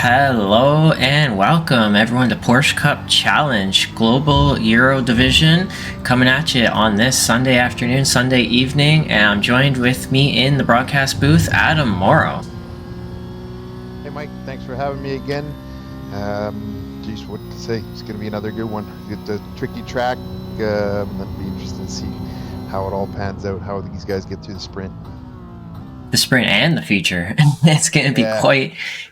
Hello and welcome everyone to Porsche Cup Challenge Global Euro Division, coming at you on this Sunday afternoon, Sunday evening, and I'm joined with me in the broadcast booth, Adam Morrow. Hey Mike, thanks for having me again. Geez, what to say? It's going to be another good one. It's a tricky track. That'll be interesting to see how it all pans out, how these guys get through the sprint. The sprint and the feature. It's going to be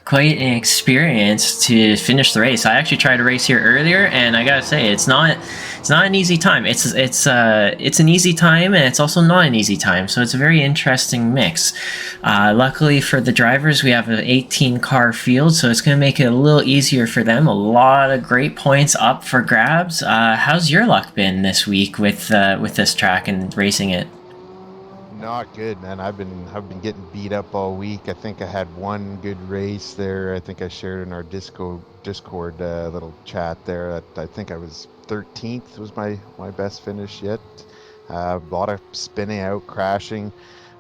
quite an experience to finish the race. I actually tried to race here earlier, and I gotta say it's not an easy time. It's an easy time, and it's also not an easy time. So it's a very interesting mix. Luckily for the drivers, we have an 18 car field, so it's going to make it a little easier for them. A lot of great points up for grabs. How's your luck been this week with this track and racing it? Not good, man. I've been getting beat up all week. I think I had one good race there. I think I shared in our Discord little chat there. I think I was 13th was my best finish yet. A lot of spinning out, crashing,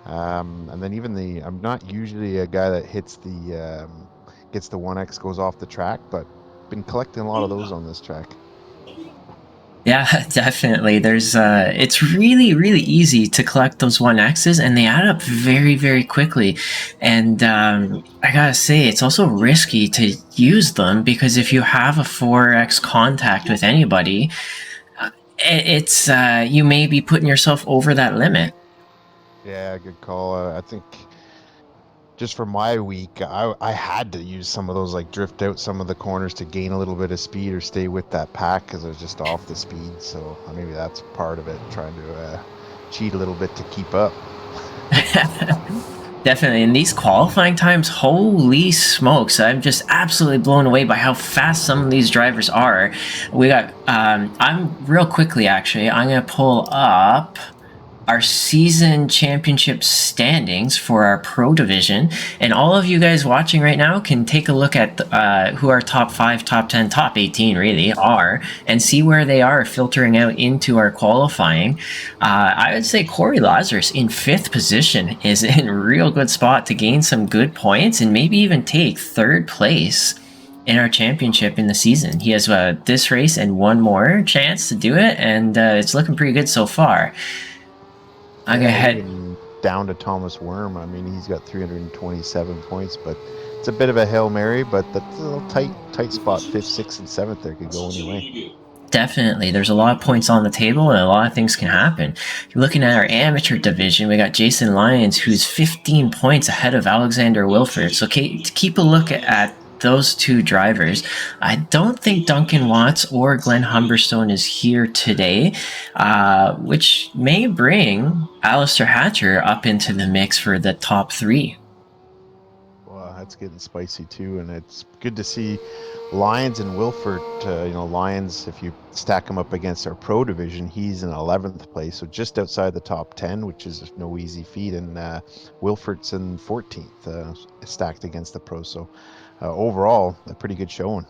and then even I'm not usually a guy that gets the 1X goes off the track, but been collecting a lot of those on this track. Yeah, definitely. It's really easy to collect those 1Xs, and they add up very quickly. And I gotta say, it's also risky to use them because if you have a 4X contact with anybody, it's you may be putting yourself over that limit. Yeah, good call. I think just for my week, I had to use some of those, like drift out some of the corners to gain a little bit of speed or stay with that pack because I was just off the speed. So maybe that's part of it, trying to cheat a little bit to keep up. Definitely. In these qualifying times, holy smokes, I'm just absolutely blown away by how fast some of these drivers are. We got, I'm real quickly actually, I'm going to pull up our season championship standings for our pro division, and all of you guys watching right now can take a look at who our top 5, top 10, top 18 really are, and see where they are filtering out into our qualifying. I would say Corey Lazarus in 5th position is in a real good spot to gain some good points and maybe even take 3rd place in our championship in the season. He has this race and one more chance to do it, and it's looking pretty good so far. I'm gonna head down to Thomas Worm. I mean, he's got 327 points, but it's a bit of a Hail Mary, but that's a little tight spot. 5th, 6th, and 7th there could go anyway. Definitely. There's a lot of points on the table, and a lot of things can happen. You're looking at our amateur division, we got Jason Lyons, who's 15 points ahead of Alexander Wilford. So keep a look at those two drivers. I don't think Duncan Watts or Glenn Humberstone is here today, which may bring Alistair Hatcher up into the mix for the top 3. Well, that's getting spicy too, and it's good to see Lyons and Wilford. Lyons, if you stack him up against our pro division, he's in 11th place, so just outside the top 10, which is no easy feat, and Wilford's in 14th, stacked against the pro. So overall, a pretty good showing.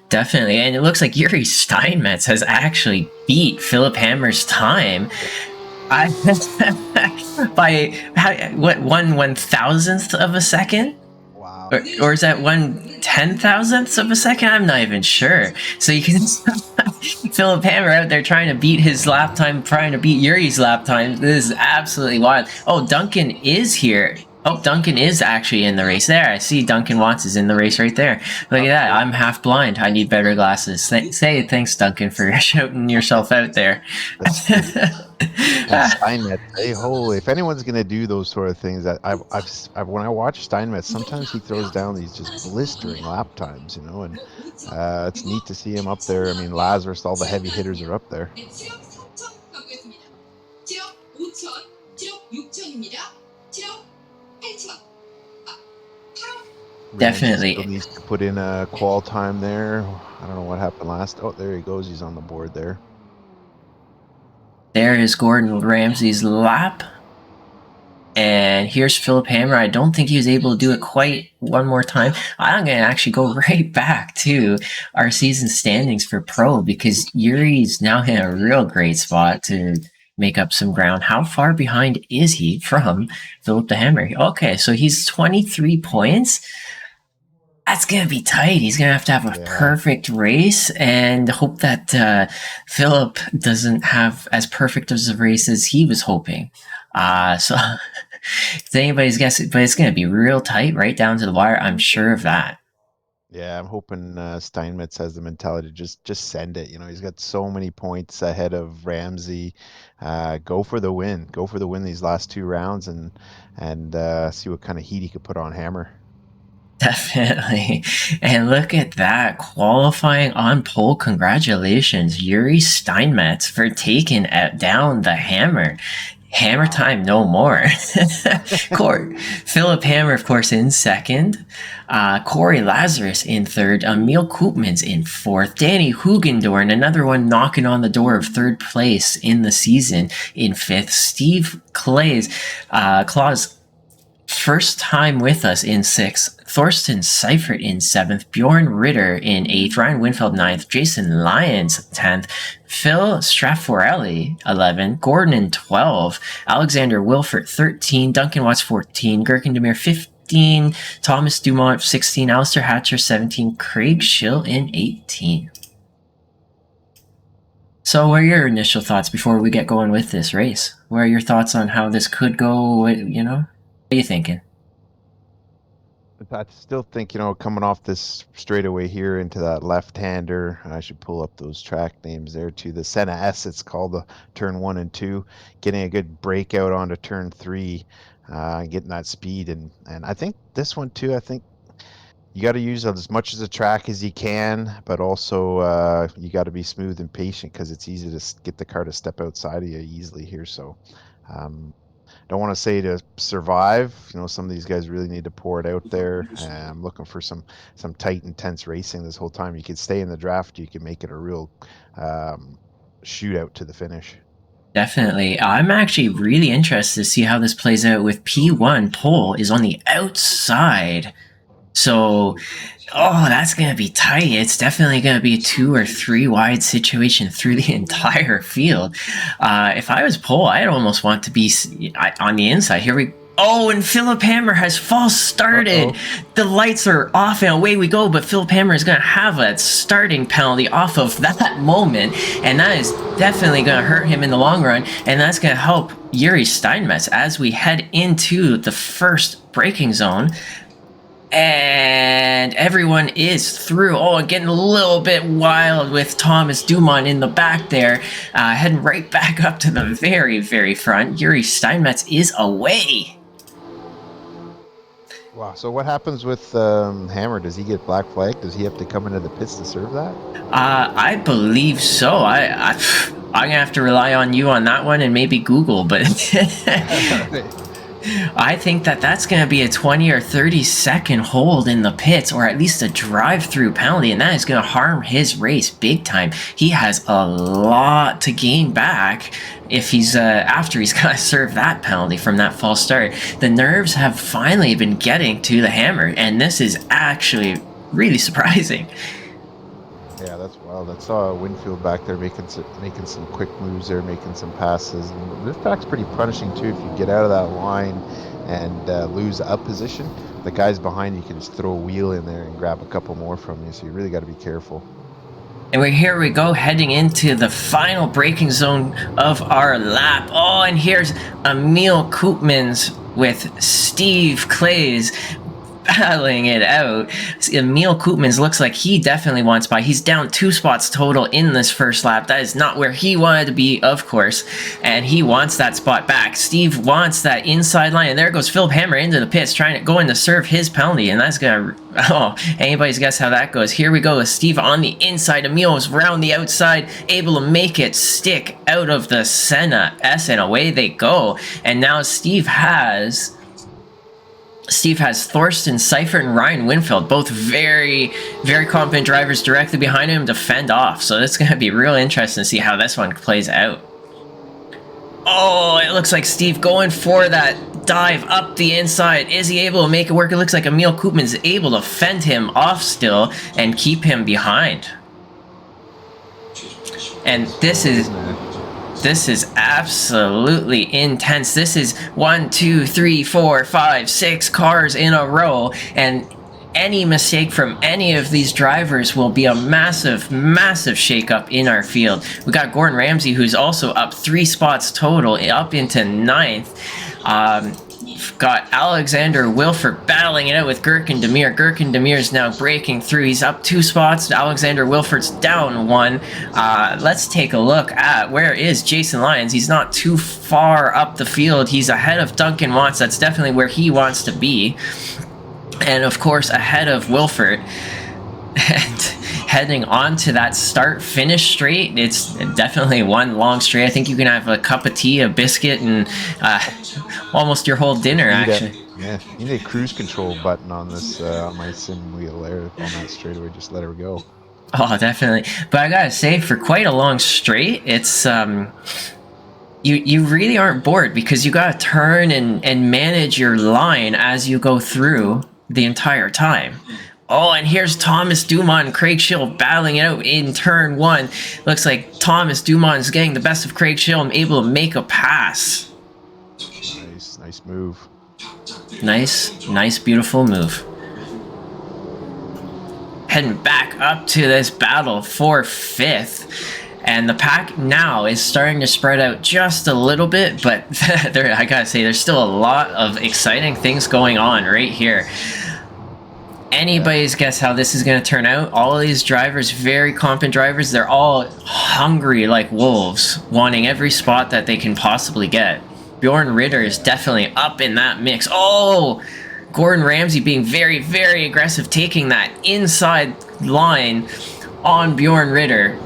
Definitely, and it looks like Yuri Steinmetz has actually beat Philip Hammer's time by what, 1/1000th of a second? Wow. Or is that 1/10,000th of a second? I'm not even sure. So you can Philip Hammer out there trying to beat his lap time, trying to beat Yuri's lap time. This is absolutely wild. Oh, Duncan is here. Oh, Duncan is actually in the race there. I see Duncan Watts is in the race right there. Look at that. I'm half blind. I need better glasses. Say thanks, Duncan, for shouting yourself out there. Steinmetz, hey, holy! If anyone's gonna do those sort of things, I've when I watch Steinmetz, sometimes he throws down these just blistering lap times, and it's neat to see him up there. I mean, Lazarus, all the heavy hitters are up there. Definitely. Still needs to put in a qual time there. I don't know what happened last. Oh, there he goes. He's on the board there. There is Gordon Ramsay's lap. And here's Philip Hammer. I don't think he was able to do it quite one more time. I'm going to actually go right back to our season standings for pro because Yuri's now in a real great spot to make up some ground. How far behind is he from Philip the Hammer? Okay, so he's 23 points. That's gonna be tight. He's gonna have a Yeah. perfect race and hope that Philip doesn't have as perfect as a race as he was hoping. So it's anybody's guess, but it's gonna be real tight, right down to the wire. I'm sure of that. Yeah, I'm hoping Steinmetz has the mentality to just send it. You know, he's got so many points ahead of Ramsey. Go for the win. Go for the win these last two rounds and see what kind of heat he could put on Hammer. Definitely. And look at that. Qualifying on pole. Congratulations, Yuri Steinmetz, for taking down the hammer. Hammer Wow. time, no more. Philip Hammer, of course, in second. Corey Lazarus in third. Emil Koopmans in fourth. Danny Hugendorn, another one knocking on the door of third place in the season, in fifth. Steve Claus, first time with us, in sixth. Thorsten Seifert in seventh. Bjorn Ritter in eighth. Ryan Winfeld ninth. Jason Lyons 10th. Phil Strafforelli 11. Gordon in 12. Alexander Wilford 13. Duncan Watts 14. Gherkin Demir 15. Thomas Dumont 16. Alistair Hatcher 17. Craig Schill in 18. So, what are your initial thoughts before we get going with this race? What are your thoughts on how this could go? You know, what are you thinking? I still think, you know, coming off this straightaway here into that left-hander, I should pull up those track names there too. The Senna S, it's called, the turn 1 and 2, getting a good breakout onto turn 3, getting that speed. And I think this one too, I think you got to use as much of the track as you can, but also you got to be smooth and patient because it's easy to get the car to step outside of you easily here. So um, don't want to say to survive. You know, some of these guys really need to pour it out there. I'm looking for some tight, intense racing this whole time. You can stay in the draft. You can make it a real um, shootout to the finish. Definitely. I'm actually really interested to see how this plays out with P1. Pole is on the outside. So, oh, that's going to be tight. It's definitely going to be a 2 or 3 wide situation through the entire field. If I was pole, I'd almost want to be on the inside. Here we Oh, and Philip Hammer has false started. Uh-oh. The lights are off and away we go, but Philip Hammer is going to have a starting penalty off of that moment, and that is definitely going to hurt him in the long run, and that's going to help Yuri Steinmetz as we head into the first braking zone. And everyone is through. Oh, and getting a little bit wild with Thomas Dumont in the back there, heading right back up to the very, very front. Yuri Steinmetz is away. Wow. So what happens with Hammer? Does he get black flag? Does he have to come into the pits to serve that? I believe so. I'm gonna have to rely on you on that one and maybe Google, but I think that's going to be a 20 or 30-second hold in the pits, or at least a drive-through penalty, and that is going to harm his race big time. He has a lot to gain back if he's after he's got to serve that penalty from that false start. The nerves have finally been getting to the Hammer, and this is actually really surprising. Yeah, that's wild. I saw Winfield back there making some quick moves there, making some passes. And this track's pretty punishing too. If you get out of that line and lose up position, the guys behind you can just throw a wheel in there and grab a couple more from you. So you really got to be careful. And here we go, heading into the final braking zone of our lap. Oh, and here's Emil Koopmans with Steve Clays battling it out. Emil Koopmans looks like he definitely wants by. He's down 2 spots total in this first lap. That is not where he wanted to be, of course, and he wants that spot back. Steve wants that inside line, and there goes Philip Hammer into the pits, trying to go in to serve his penalty, and that's gonna... Oh, anybody's guess how that goes. Here we go with Steve on the inside. Emil is round the outside, able to make it stick out of the Senna S, and away they go. And now Steve has Thorsten Seifert and Ryan Winfield, both very, very competent drivers directly behind him to fend off. So it's going to be real interesting to see how this one plays out. Oh, it looks like Steve going for that dive up the inside. Is he able to make it work? It looks like Emil Koopman is able to fend him off still and keep him behind. And this is absolutely intense. This is 1, 2, 3, 4, 5, 6 cars in a row, and any mistake from any of these drivers will be a massive, massive shakeup in our field. We got Gordon Ramsay, who's also up 3 spots total, up into 9th. Got Alexander Wilford battling it out with Gurkan Demir. Gurkan Demir is now breaking through. He's up 2 spots. Alexander Wilford's down 1. Let's take a look at where is Jason Lyons. He's not too far up the field. He's ahead of Duncan Watts. That's definitely where he wants to be. And of course, ahead of Wilford. And heading on to that start-finish straight, it's definitely one long straight. I think you can have a cup of tea, a biscuit, and almost your whole dinner, actually. Yeah, you need a cruise control button on this on my sim wheel there on that straightaway. Just let her go. Oh, definitely. But I gotta say, for quite a long straight, it's you really aren't bored because you gotta turn and manage your line as you go through the entire time. Oh, and here's Thomas Dumont and Craig Schill battling it out in turn 1. Looks like Thomas Dumont is getting the best of Craig Schill and able to make a pass. Nice move. Nice, beautiful move. Heading back up to this battle for 5th. And the pack now is starting to spread out just a little bit, but I gotta say, there's still a lot of exciting things going on right here. Anybody's guess how this is going to turn out. All of these drivers, very competent drivers, they're all hungry like wolves, wanting every spot that they can possibly get. Bjorn Ritter is definitely up in that mix. Oh, Gordon Ramsay being very, very aggressive, taking that inside line on Bjorn Ritter,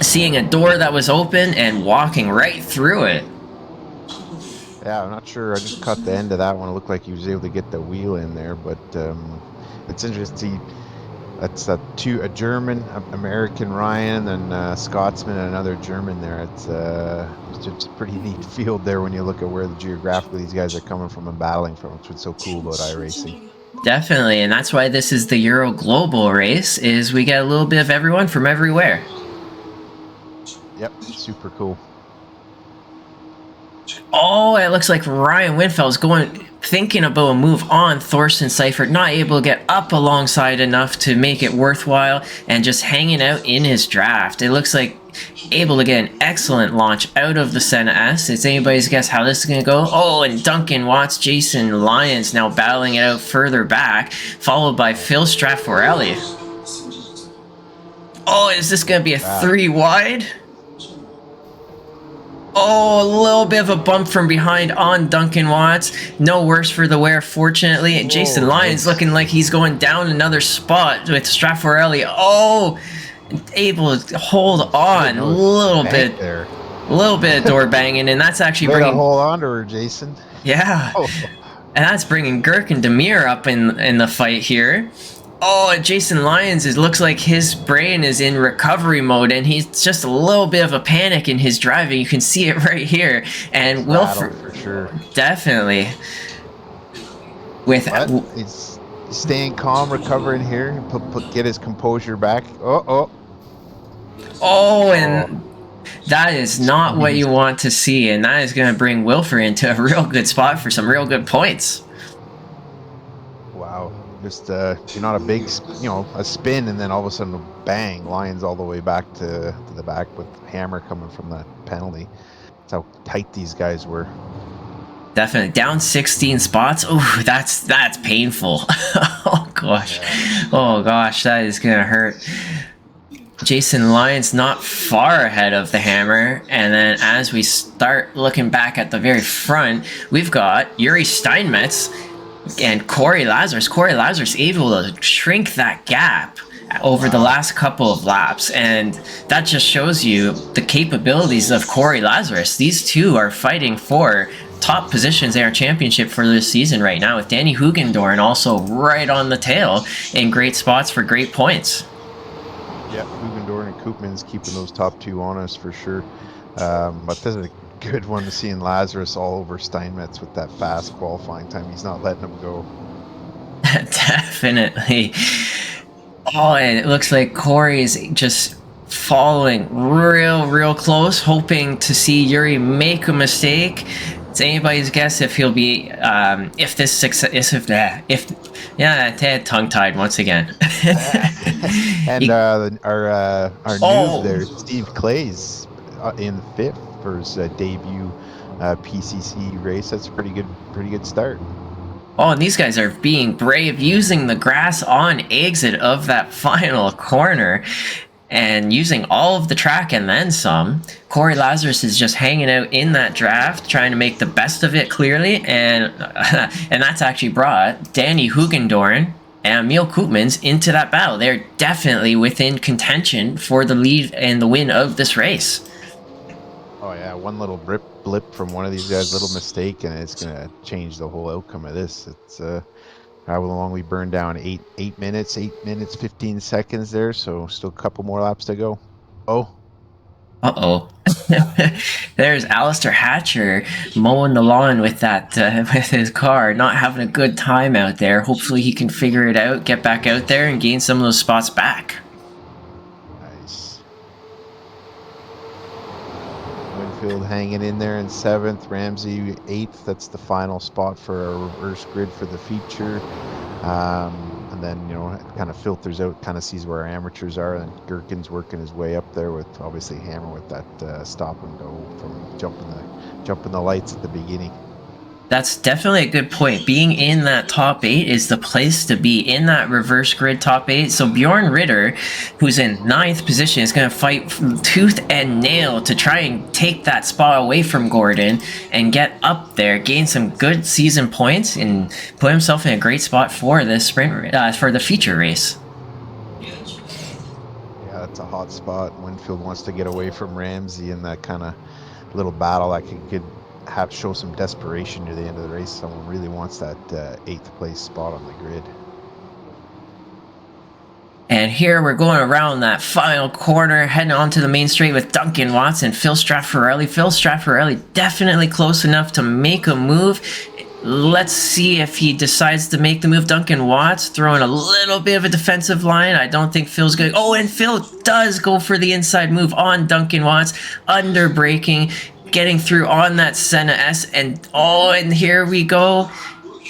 seeing a door that was open and walking right through it. Yeah, I'm not sure. I just caught the end of that one. It looked like he was able to get the wheel in there, but it's interesting. That's a German, American Ryan, and a Scotsman, and another German there. It's just a pretty neat field there when you look at where geographically these guys are coming from and battling from. It's what's so cool about iRacing. Definitely, and that's why this is the Euro Global race, is we get a little bit of everyone from everywhere. Yep, super cool. Oh, it looks like Ryan Winfeld's thinking about a move on Thorsten Seifert, not able to get up alongside enough to make it worthwhile, and just hanging out in his draft. It looks like able to get an excellent launch out of the Senna S. It's anybody's guess how this is going to go. Oh, and Duncan Watts, Jason Lyons now battling it out further back, followed by Phil Strafforelli. Oh, is this going to be a 3 wide? Oh, a little bit of a bump from behind on Duncan Watts. No worse for the wear, fortunately. And Jason Lyons looking like he's going down another spot with Strafforelli. Oh, able to hold on a little bit there. A little bit of door banging, and that's actually bringing... hold on to her, Jason. Yeah. Oh. And that's bringing Gurkan Demir up in the fight here. Oh, Jason Lyons, it looks like his brain is in recovery mode, and he's just a little bit of a panic in his driving. You can see it right here. And Wilford, for sure, definitely. He's staying calm, recovering here, get his composure back. Oh, and that is not what you want to see, and that is going to bring Wilford into a real good spot for some real good points. Wow. Just you're not a big, a spin, and then all of a sudden, bang! Lions all the way back to the back with hammer coming from that penalty. That's how tight these guys were. Definitely down 16 spots. Oh, that's painful. Oh gosh, oh gosh, that is gonna hurt. Jason Lyons not far ahead of the hammer, and then as we start looking back at the very front, we've got Yuri Steinmetz and Corey Lazarus. Corey Lazarus able to shrink that gap over the last couple of laps, and that just shows you the capabilities of Corey Lazarus. These two are fighting for top positions in our championship for this season right now, with Danny Hugendorn also right on the tail in great spots for great points. Yeah, Hugendorn and Koopman's keeping those top two on us for sure. But this is a good one to see in Lazarus all over Steinmetz with that fast qualifying time. He's not letting him go. Definitely. Oh, and it looks like Corey's just following real close, hoping to see Yuri make a mistake. It's anybody's guess if he'll be if this success if yeah, tongue tied once again. And He- our noob oh there, Steve Clay's in fifth for his debut PCC race. That's a pretty good start. oh, and these guys are being brave, using the grass on exit of that final corner. And using all of the track and then some. Corey Lazarus is just hanging out in that draft, trying to make the best of it clearly, and and that's actually brought Danny Hugendorn and Emil Koopmans into that battle. They're definitely within contention for the lead and the win of this race. Oh yeah, one little blip from one of these guys, little mistake, and it's gonna change the whole outcome of this. It's how long we burned down? 8 minutes, 8 minutes, 15 seconds there. So still a couple more laps to go. Oh, Uh-oh. There's Alistair Hatcher mowing the lawn with that with his car, not having a good time out there. Hopefully he can figure it out, get back out there, and gain some of those spots back. nice. Winfield hanging in there in seventh, Ramsey eighth. That's the final spot for a reverse grid for the feature. And then, it kind of filters out, kind of sees where our amateurs are, and Gherkin's working his way up there with obviously Hammer with that stop and go from jumping the lights at the beginning. That's definitely a good point. Being in that top 8 is the place to be, in that reverse grid top 8. So Bjorn Ritter, who's in 9th position, is going to fight tooth and nail to try and take that spot away from Gordon and get up there, gain some good season points, and put himself in a great spot for this sprint, for the feature race. Yeah, that's a hot spot. Winfield wants to get away from Ramsey in that kind of little battle that could show some desperation near the end of the race. Someone really wants that 8th place spot on the grid. And here we're going around that final corner, heading onto the main straight with Duncan Watson, Phil Straffarelli. Phil Straffarelli definitely close enough to make a move. Let's see if he decides to make the move. Duncan Watts throwing a little bit of a defensive line. I don't think Phil's going. Oh, and Phil does go for the inside move on Duncan Watts, under braking, getting through on that Senna S, and here we go,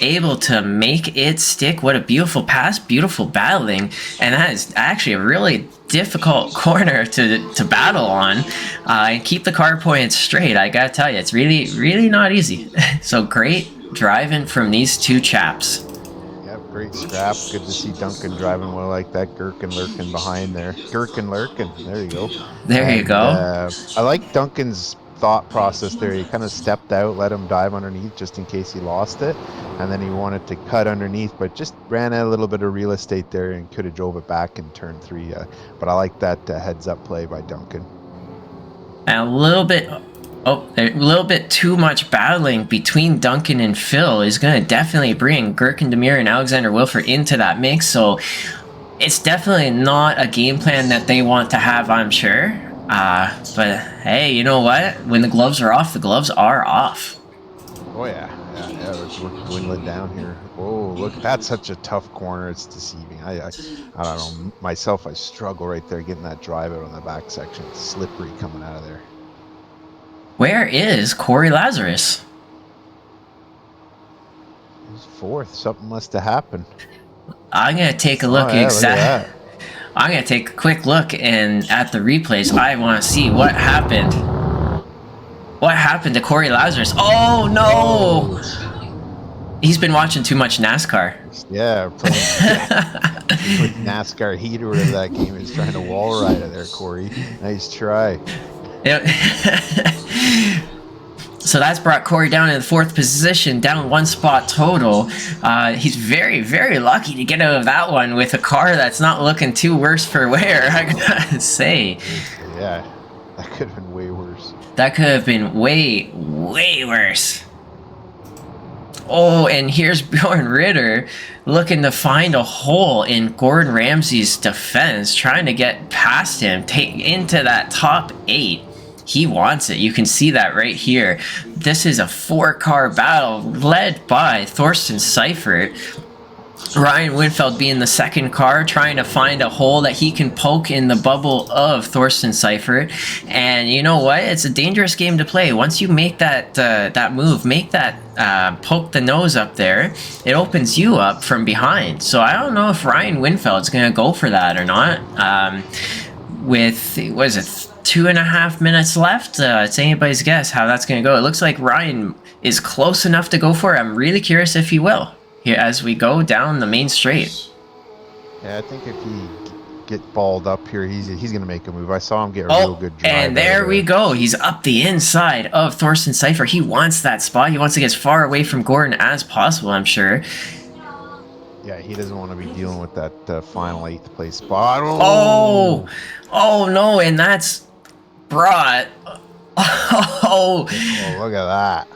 able to make it stick. What a beautiful pass, beautiful battling, and that is actually a really difficult corner to battle on and keep the car pointed straight. I gotta tell you, it's really not easy. So great driving from these two chaps. Yep, great scrap. Good to see Duncan driving well like that. Gherkin lurking behind there. Gherkin lurking. There you go. There you go. I like Duncan's thought process there. He kind of stepped out, let him dive underneath just in case he lost it, and then he wanted to cut underneath, but just ran out a little bit of real estate there and could have drove it back in turn 3. But I like that heads up play by Duncan. And a little bit too much battling between Duncan and Phil is going to definitely bring Gherkin Demir and Alexander Wilford into that mix. So it's definitely not a game plan that they want to have, I'm sure. But hey, you know what? When the gloves are off, the gloves are off. Oh yeah. We're dwindling down here. Oh, look, that's such a tough corner. It's deceiving. I don't know. Myself, I struggle right there getting that drive out on the back section. It's slippery coming out of there. Where is Corey Lazarus? He's 4th. Something must have happened. I'm gonna take a look. I'm gonna take a quick look at the replays. I want to see what happened. What happened to Corey Lazarus? Oh no! He's been watching too much NASCAR. Yeah, playing NASCAR Heat or whatever that game is, trying to wall ride it there, Corey. Nice try. Yep. So that's brought Corey down in the 4th position, down 1 spot total. He's very, very lucky to get out of that one with a car that's not looking too worse for wear, I gotta say. Yeah, that could have been way worse. That could have been way, way worse. Oh, and here's Bjorn Ritter looking to find a hole in Gordon Ramsay's defense, trying to get past him, into that top 8. He wants it. You can see that right here. This is a 4-car battle led by Thorsten Seifert. Ryan Winfeld being the second car, trying to find a hole that he can poke in the bubble of Thorsten Seifert. And you know what? It's a dangerous game to play. Once you make that move, make that poke the nose up there, it opens you up from behind. So I don't know if Ryan Winfeld's going to go for that or not. With, what is it, 2.5 minutes left? It's anybody's guess how that's going to go. It looks like Ryan is close enough to go for it. I'm really curious if he will here as we go down the main straight. Yeah, I think if he get balled up here, he's going to make a move. I saw him get a real good drive. And there we go. He's up the inside of Thorsten Seifert. He wants that spot. He wants to get as far away from Gordon as possible, I'm sure. Yeah, he doesn't want to be dealing with that final 8th place spot. Oh no, and that's brought. Oh, look at that.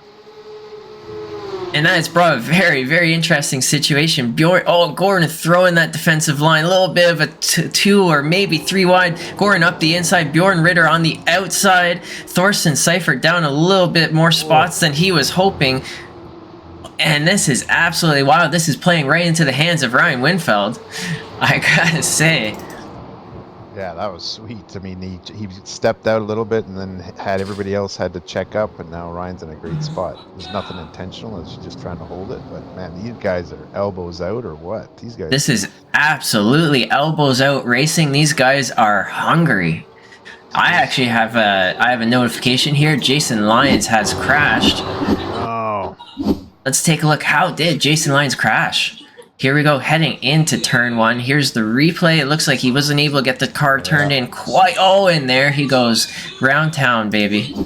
And that has brought a very, very interesting situation. Gordon throwing that defensive line. A little bit of a 2 or maybe 3 wide. Gordon up the inside. Bjorn Ritter on the outside. Thorsten Seifert down a little bit more spots than he was hoping. And this is absolutely wild. This is playing right into the hands of Ryan Winfeld, I gotta say. Yeah, that was sweet. I mean, he stepped out a little bit and then had everybody else had to check up, and now Ryan's in a great spot. There's nothing intentional. It's just trying to hold it. But, man, these guys are elbows out or what? These guys... This is absolutely elbows out racing. These guys are hungry. I actually have a notification here. Jason Lyons has crashed. Oh. Let's take a look. How did Jason Lyons crash? Here we go, heading into turn 1. Here's the replay. It looks like he wasn't able to get the car turned in quite. Oh, and there he goes. Round town, baby.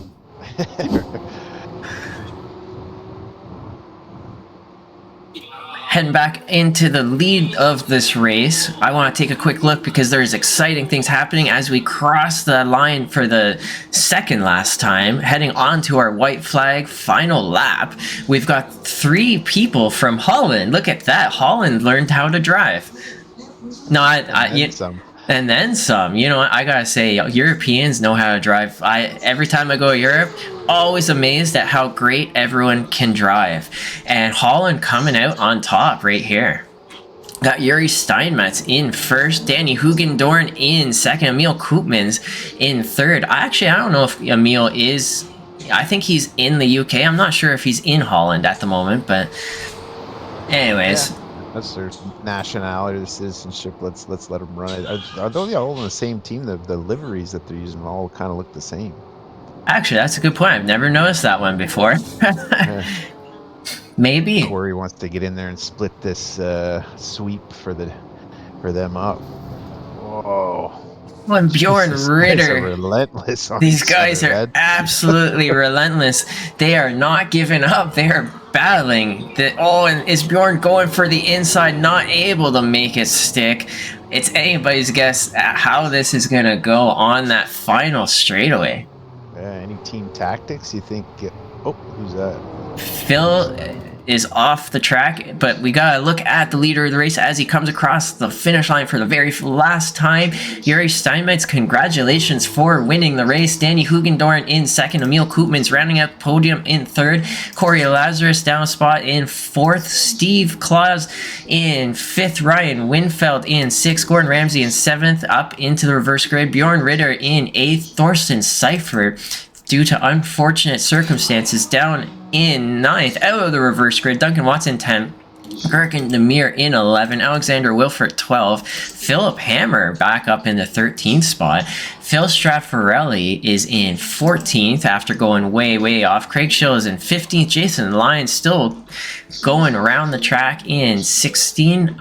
Heading back into the lead of this race. I want to take a quick look because there's exciting things happening as we cross the line for the second last time, heading on to our white flag final lap. We've got 3 people from Holland. Look at that. Holland learned how to drive. No, and then some. You know what? I gotta say, Europeans know how to drive. Every time I go to Europe, always amazed at how great everyone can drive. And Holland coming out on top right here. Got Yuri Steinmetz in first, Danny Hugendorn in second, Emil Koopmans in third. I don't know if Emil is... I think he's in the UK. I'm not sure if he's in Holland at the moment, but anyways... Yeah. That's their nationality, their citizenship. Let's let them run it. Are they all on the same team? The liveries that they're using all kind of look the same. Actually, that's a good point. I've never noticed that one before. Maybe Corey wants to get in there and split this sweep for them up. Whoa. When Bjorn Ritter, relentless. These guys are absolutely relentless. They are not giving up. They are battling. And is Bjorn going for the inside, not able to make it stick? It's anybody's guess at how this is going to go on that final straightaway. Any team tactics you think? Oh, who's that? Phil is off the track, but we gotta look at the leader of the race as he comes across the finish line for the very last time. Yuri Steinmetz, congratulations for winning the race. Danny Hugendorn in second. Emil Koopmans rounding out the podium in third. Corey Lazarus down a spot in fourth. Steve Claus in fifth. Ryan Winfeld in sixth. Gordon Ramsay in seventh. Up into the reverse grid. Bjorn Ritter in eighth. Thorsten Seifert, due to unfortunate circumstances, down in ninth, out of the reverse grid. Duncan Watson 10, Gerken Demir in 11, Alexander Wilford 12, Philip Hammer back up in the 13th spot. Phil Straffarelli is in 14th after going way off. Craig Schill is in 15th. Jason Lyons still going around the track in 16.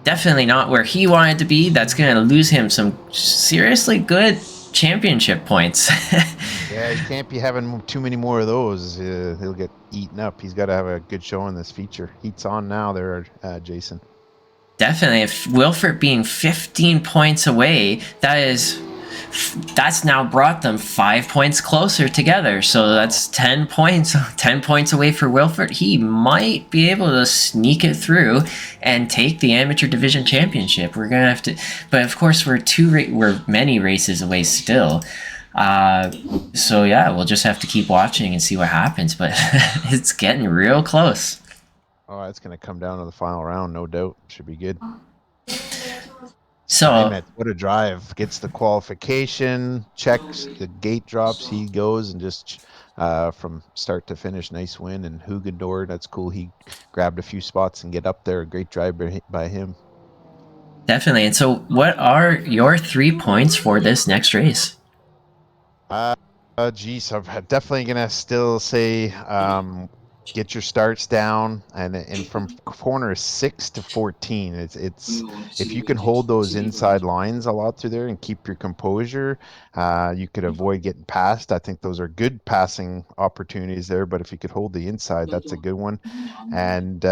Definitely not where he wanted to be. That's going to lose him some seriously good championship points. Yeah, he can't be having too many more of those. He'll get eaten up. He's got to have a good show in this feature. Heat's on now there, Jason. Definitely. If Wilford being 15 points away, that's now brought them 5 points closer together. So that's 10 points. 10 points away for Wilford. He might be able to sneak it through and take the amateur division championship. We're gonna have to, but of course we're many races away still. So yeah, we'll just have to keep watching and see what happens. But it's getting real close. Oh, it's going to come down to the final round, no doubt. Should be good. So Steinmetz, what a drive. Gets the qualification, checks, the gate drops, he goes and just from start to finish, nice win. And Hugendorf, that's cool. He grabbed a few spots and get up there. A great drive by him. definitely. And so, what are your 3 points for this next race? Uh, geez, I'm definitely gonna still say get your starts down and from corner 6 to 14. It's if you can hold those inside lines a lot through there and keep your composure, you could avoid getting past. I think those are good passing opportunities there, but if you could hold the inside, that's a good one. And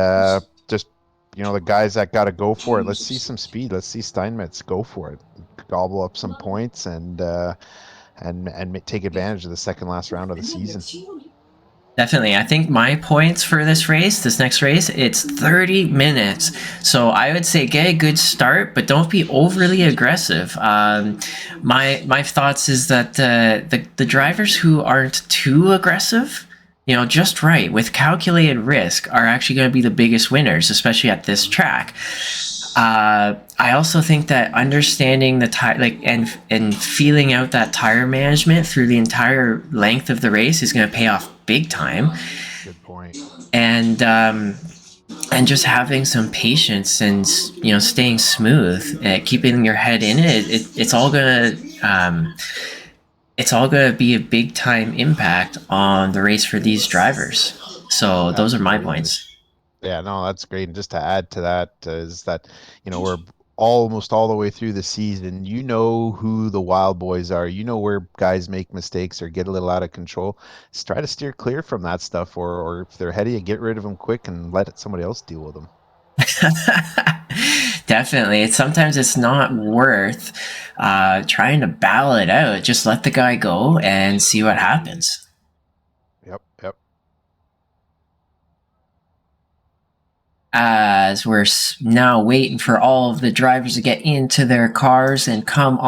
just the guys that got to go for it. Let's see some speed. Let's see Steinmetz go for it, gobble up some points, and take advantage of the second last round of the season. Definitely. I think my points for this next race, it's 30 minutes. So I would say get a good start, but don't be overly aggressive. My thoughts is that the drivers who aren't too aggressive, just right, with calculated risk, are actually going to be the biggest winners, especially at this track. I also think that understanding the tire, and feeling out that tire management through the entire length of the race is going to pay off big time. Good point. And just having some patience and staying smooth, keeping your head in it. It's all gonna be a big time impact on the race for these drivers. So those are my points. Yeah, no, that's great. And just to add to that is that, we're almost all the way through the season. You know who the wild boys are. You know where guys make mistakes or get a little out of control. Just try to steer clear from that stuff, or if they're ahead of you, get rid of them quick and let somebody else deal with them. Definitely. Sometimes it's not worth trying to battle it out. Just let the guy go and see what happens. Yep, yep. As we're now waiting for all of the drivers to get into their cars and come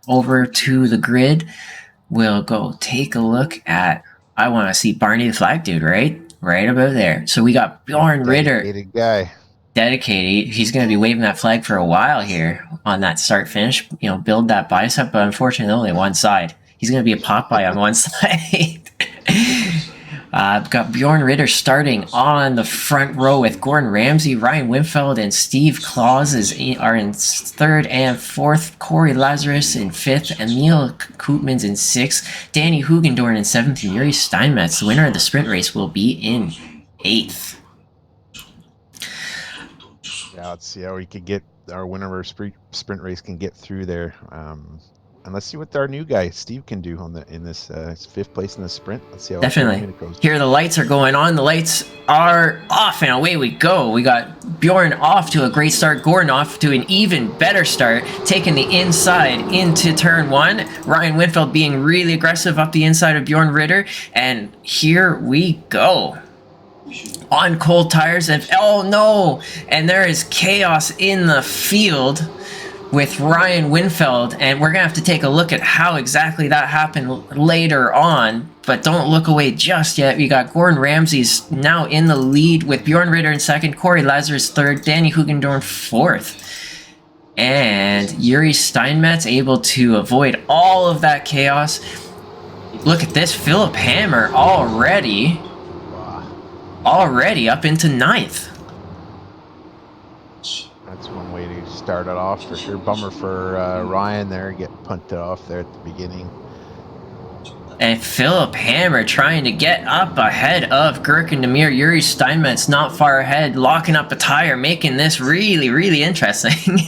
over to the grid, we'll go take a look at. I want to see Barney the Flag Dude, right about there. So we got Bjorn Ritter, Dedicated guy. dedicated. He's going to be waving that flag for a while here on that start finish. Build that bicep, but unfortunately, only one side. He's going to be a Popeye on one side. Got Bjorn Ritter starting on the front row with Gordon Ramsay, Ryan Winfeld, and Steve Claus are in third and fourth. Corey Lazarus in fifth. Emil Koopmans in sixth. Danny Hugendorn in seventh. And Yuri Steinmetz, the winner of the sprint race, will be in eighth. Yeah, let's see how we could get our winner of our sprint race can get through there. And let's see what our new guy Steve can do in this fifth place in the sprint. Let's see how Definitely. Here the lights are going on. The lights are off, and away we go. We got Bjorn off to a great start. Gordon off to an even better start, taking the inside into turn one. Ryan Winfeld being really aggressive up the inside of Bjorn Ritter, and here we go. On cold tires, and oh no! And there is chaos in the field with Ryan Winfeld, and we're gonna have to take a look at how exactly that happened later on, but don't look away just yet. We got Gordon Ramsay's now in the lead with Bjorn Ritter in second, Corey Lazarus third, Danny Hugendorn fourth, and Yuri Steinmetz able to avoid all of that chaos. Look at this, Philip Hammer already up into ninth. That's one way to start it off for sure. Bummer for Ryan there, get punted off there at the beginning. And Philip Hammer trying to get up ahead of Gurkin Demir. Yuri Steinmetz not far ahead, locking up a tire, making this really, really interesting.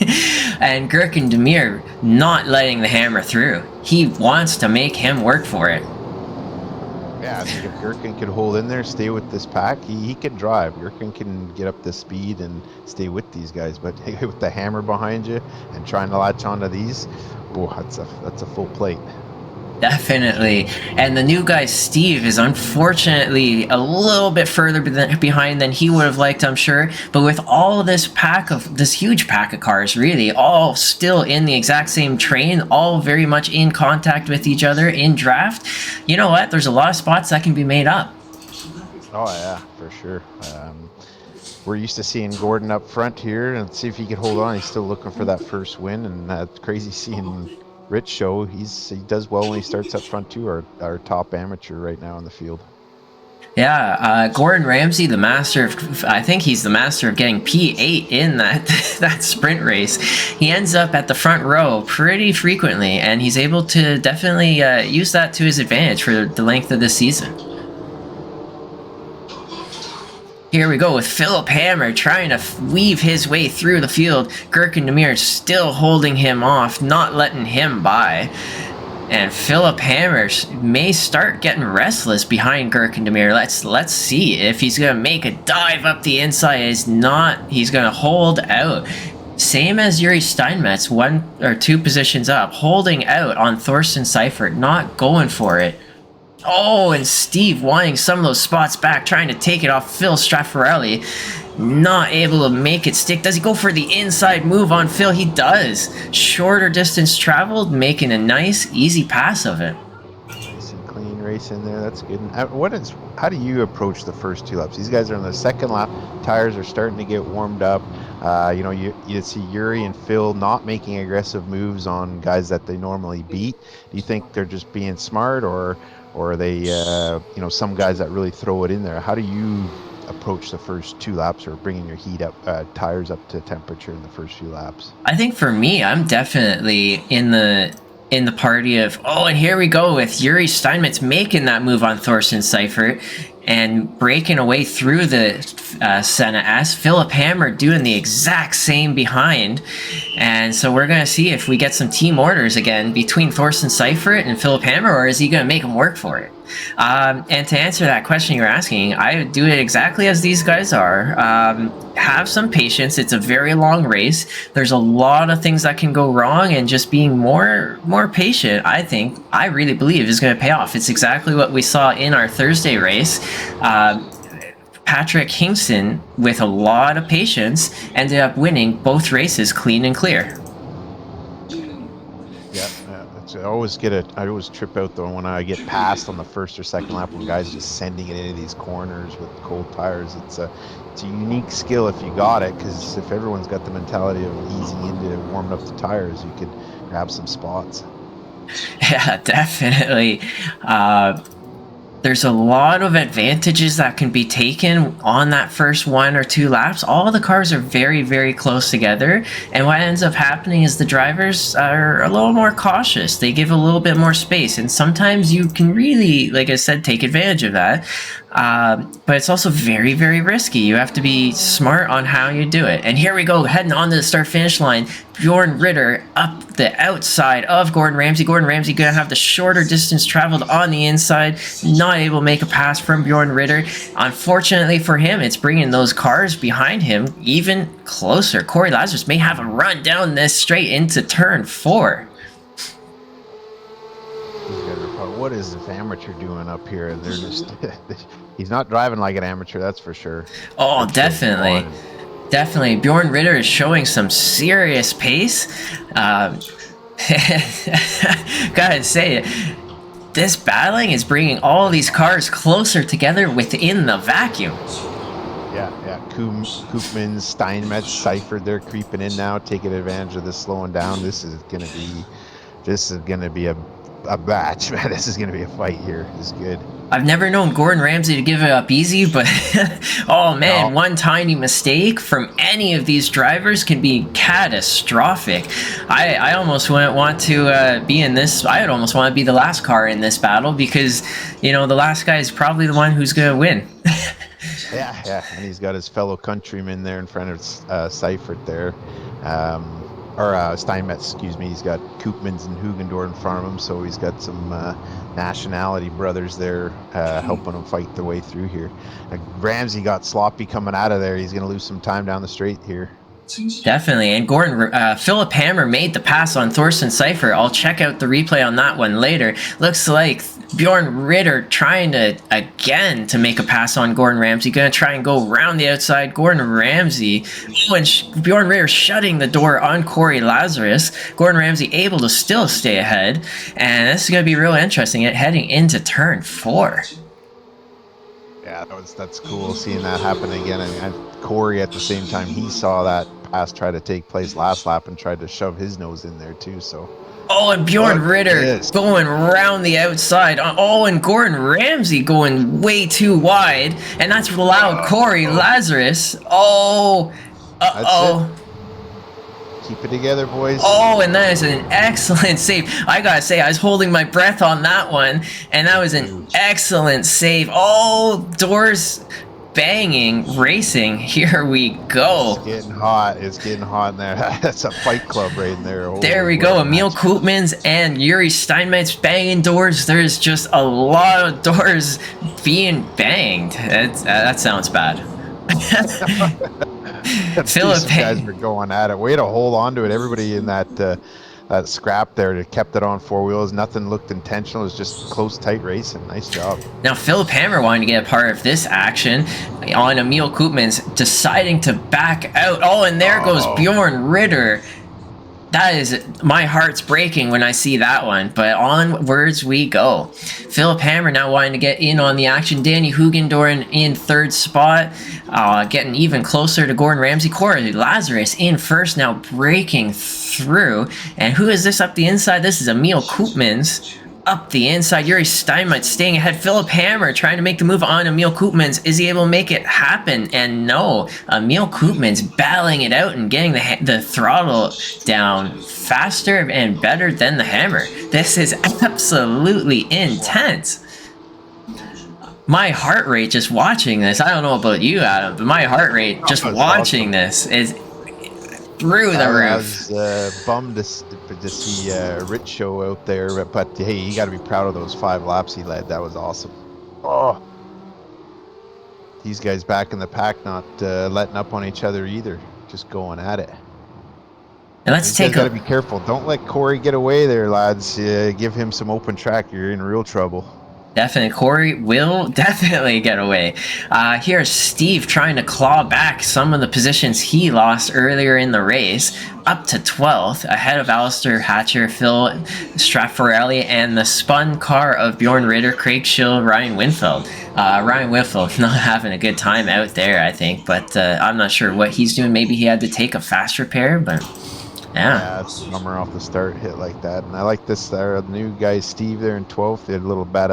And Gurkin Demir not letting the Hammer through. He wants to make him work for it. Yeah, I think if Gurkin could hold in there, stay with this pack, he can drive. Gurkin can get up the speed and stay with these guys, but with the Hammer behind you and trying to latch onto these, boy, that's a full plate. Definitely. And the new guy, Steve, is unfortunately a little bit further behind than he would have liked, I'm sure. But with all of this huge pack of cars, really, all still in the exact same train, all very much in contact with each other in draft, you know what? There's a lot of spots that can be made up. Oh, yeah, for sure. we're used to seeing Gordon up front here, and see if he could hold on. He's still looking for that first win, and it's crazy seeing Rich show. He does well when he starts up front too. Our top amateur right now in the field. Yeah, Gordon Ramsay, the master of, I think he's the master of getting P8 in that that sprint race. He ends up at the front row pretty frequently, and he's able to definitely use that to his advantage for the length of the season. Here we go with Philip Hammer trying to weave his way through the field. Gurkin Demir still holding him off, not letting him by. And Philip Hammer may start getting restless behind Gurkin Demir. Let's see if he's gonna make a dive up the inside. Is not. He's gonna hold out. Same as Yuri Steinmetz, 1 or 2 positions up, holding out on Thorsten Seifert, not going for it. Oh, and Steve wanting some of those spots back, trying to take it off Phil Straffarelli. Not able to make it stick. Does he go for the inside move on Phil? He does. Shorter distance traveled, making a nice, easy pass of it. Nice and clean race in there. That's good. How do you approach the first 2 laps? These guys are on the second lap. Tires are starting to get warmed up. You see Yuri and Phil not making aggressive moves on guys that they normally beat. Do you think they're just being smart, or are they, some guys that really throw it in there? How do you approach the first 2 laps, or bringing your heat up, tires up to temperature in the first few laps? I think for me, I'm definitely in the party of, oh, and here we go with Yuri Steinmetz making that move on Thorsten Seifert and breaking away through the Senna S. Philip Hammer doing the exact same behind. And so we're going to see if we get some team orders again between Thorsten Seifert and Philip Hammer, or is he going to make him work for it? And to answer that question you're asking, I would do it exactly as these guys are. Have some patience. It's a very long race. There's a lot of things that can go wrong, and just being more patient, I really believe, is going to pay off. It's exactly what we saw in our Thursday race. Patrick Hingston, with a lot of patience, ended up winning both races clean and clear. Yeah, I always trip out though when I get passed on the first or second lap, when guys just sending it into these corners with cold tires. It's a unique skill if you got it, because if everyone's got the mentality of easing into warming up the tires, you could grab some spots. Yeah, definitely. There's a lot of advantages that can be taken on that first 1 or 2 laps. All the cars are very, very close together, and what ends up happening is the drivers are a little more cautious. They give a little bit more space, and sometimes you can really, like I said, take advantage of that. But it's also very, very risky. You have to be smart on how you do it. And here we go, heading on to the start-finish line. Bjorn Ritter up the outside of Gordon Ramsay. Gordon Ramsay going to have the shorter distance traveled on the inside. Not able to make a pass from Bjorn Ritter. Unfortunately for him, it's bringing those cars behind him even closer. Corey Lazarus may have a run down this straight into turn 4. What is this amateur doing up here? They're just he's not driving like an amateur, that's for sure. Oh, definitely. Definitely. Bjorn Ritter is showing some serious pace. Gotta say it. This battling is bringing all these cars closer together within the vacuum. Yeah. Koopman, Steinmetz, Seifert, they're creeping in now, taking advantage of this slowing down. This is gonna be a match, man. This is gonna be a fight here. This is good. I've never known Gordon Ramsay to give it up easy, but oh man, no. One tiny mistake from any of these drivers can be catastrophic. I almost wouldn't want to be in this. I would almost want to be the last car in this battle, because the last guy is probably the one who's gonna win. yeah, and he's got his fellow countryman there in front of Seifert there. Steinmetz, excuse me. He's got Koopmans and Hugendorf in front of him, so he's got some nationality brothers there helping him fight their way through here. Ramsey got sloppy coming out of there. He's going to lose some time down the straight here. Definitely, and Philip Hammer made the pass on Thorsten Seifert. I'll check out the replay on that one later. Looks like Bjorn Ritter trying to make a pass on Gordon Ramsay. Going to try and go around the outside. Gordon Ramsay, when Bjorn Ritter shutting the door on Corey Lazarus. Gordon Ramsay able to still stay ahead, and this is going to be real interesting heading into turn 4. Yeah, that's cool seeing that happen again. Corey at the same time he saw that pass try to take place last lap and tried to shove his nose in there too. So Oh, and Bjorn look at Ritter this. going round the outside. Oh, and Gordon Ramsay going way too wide. And that's allowed Corey Lazarus. Oh, That's it. uh-oh. Keep it together, boys. Oh, and that is an excellent save. I gotta say, I was holding my breath on that one, and that was an excellent save. Oh, doors banging, racing. Here we go. It's getting hot. It's getting hot in there. That's a fight club right in there. There we go. Emil Koopmans and Yuri Steinmetz banging doors. There's just a lot of doors being banged. That sounds bad. Philip guys were going at it. Way to hold on to it. Everybody in that scrap there kept it on four wheels. Nothing looked intentional. It was just close, tight racing. Nice job. Now Philip Hammer wanting to get a part of this action on Emil Koopmans deciding to back out. Oh, and there goes Bjorn Ritter. That is, my heart's breaking when I see that one, but onwards we go. Philip Hammer now wanting to get in on the action. Danny Hugendorn in third spot, getting even closer to Gordon Ramsay. Corey Lazarus in first, now breaking through. And who is this up the inside? This is Emil Koopmans. Up the inside, Yuri Steinmetz staying ahead. Philip Hammer trying to make the move on Emil Koopmans. Is he able to make it happen? And no, Emil Koopmans battling it out and getting the throttle down faster and better than the Hammer. This is absolutely intense. My heart rate just watching this, I don't know about you, Adam, but my heart rate just watching this is through the roof. I was bummed to see Rich show out there, but hey, you got to be proud of those 5 laps he led. That was awesome. Oh, these guys back in the pack not letting up on each other either, just going at it. And let's take a... Got to be careful. Don't let Corey get away there, lads. Give him some open track. You're in real trouble. Definitely, Corey will definitely get away. Here's Steve trying to claw back some of the positions he lost earlier in the race, up to 12th, ahead of Alistair Hatcher, Phil Straffarelli, and the spun car of Bjorn Ritter, Craig Schill, Ryan Winfield. Ryan Winfield not having a good time out there, I think, but I'm not sure what he's doing. Maybe he had to take a fast repair, but... Yeah, it's a bummer off the start hit like that. And I like this new guy Steve there in 12th. He had a little bad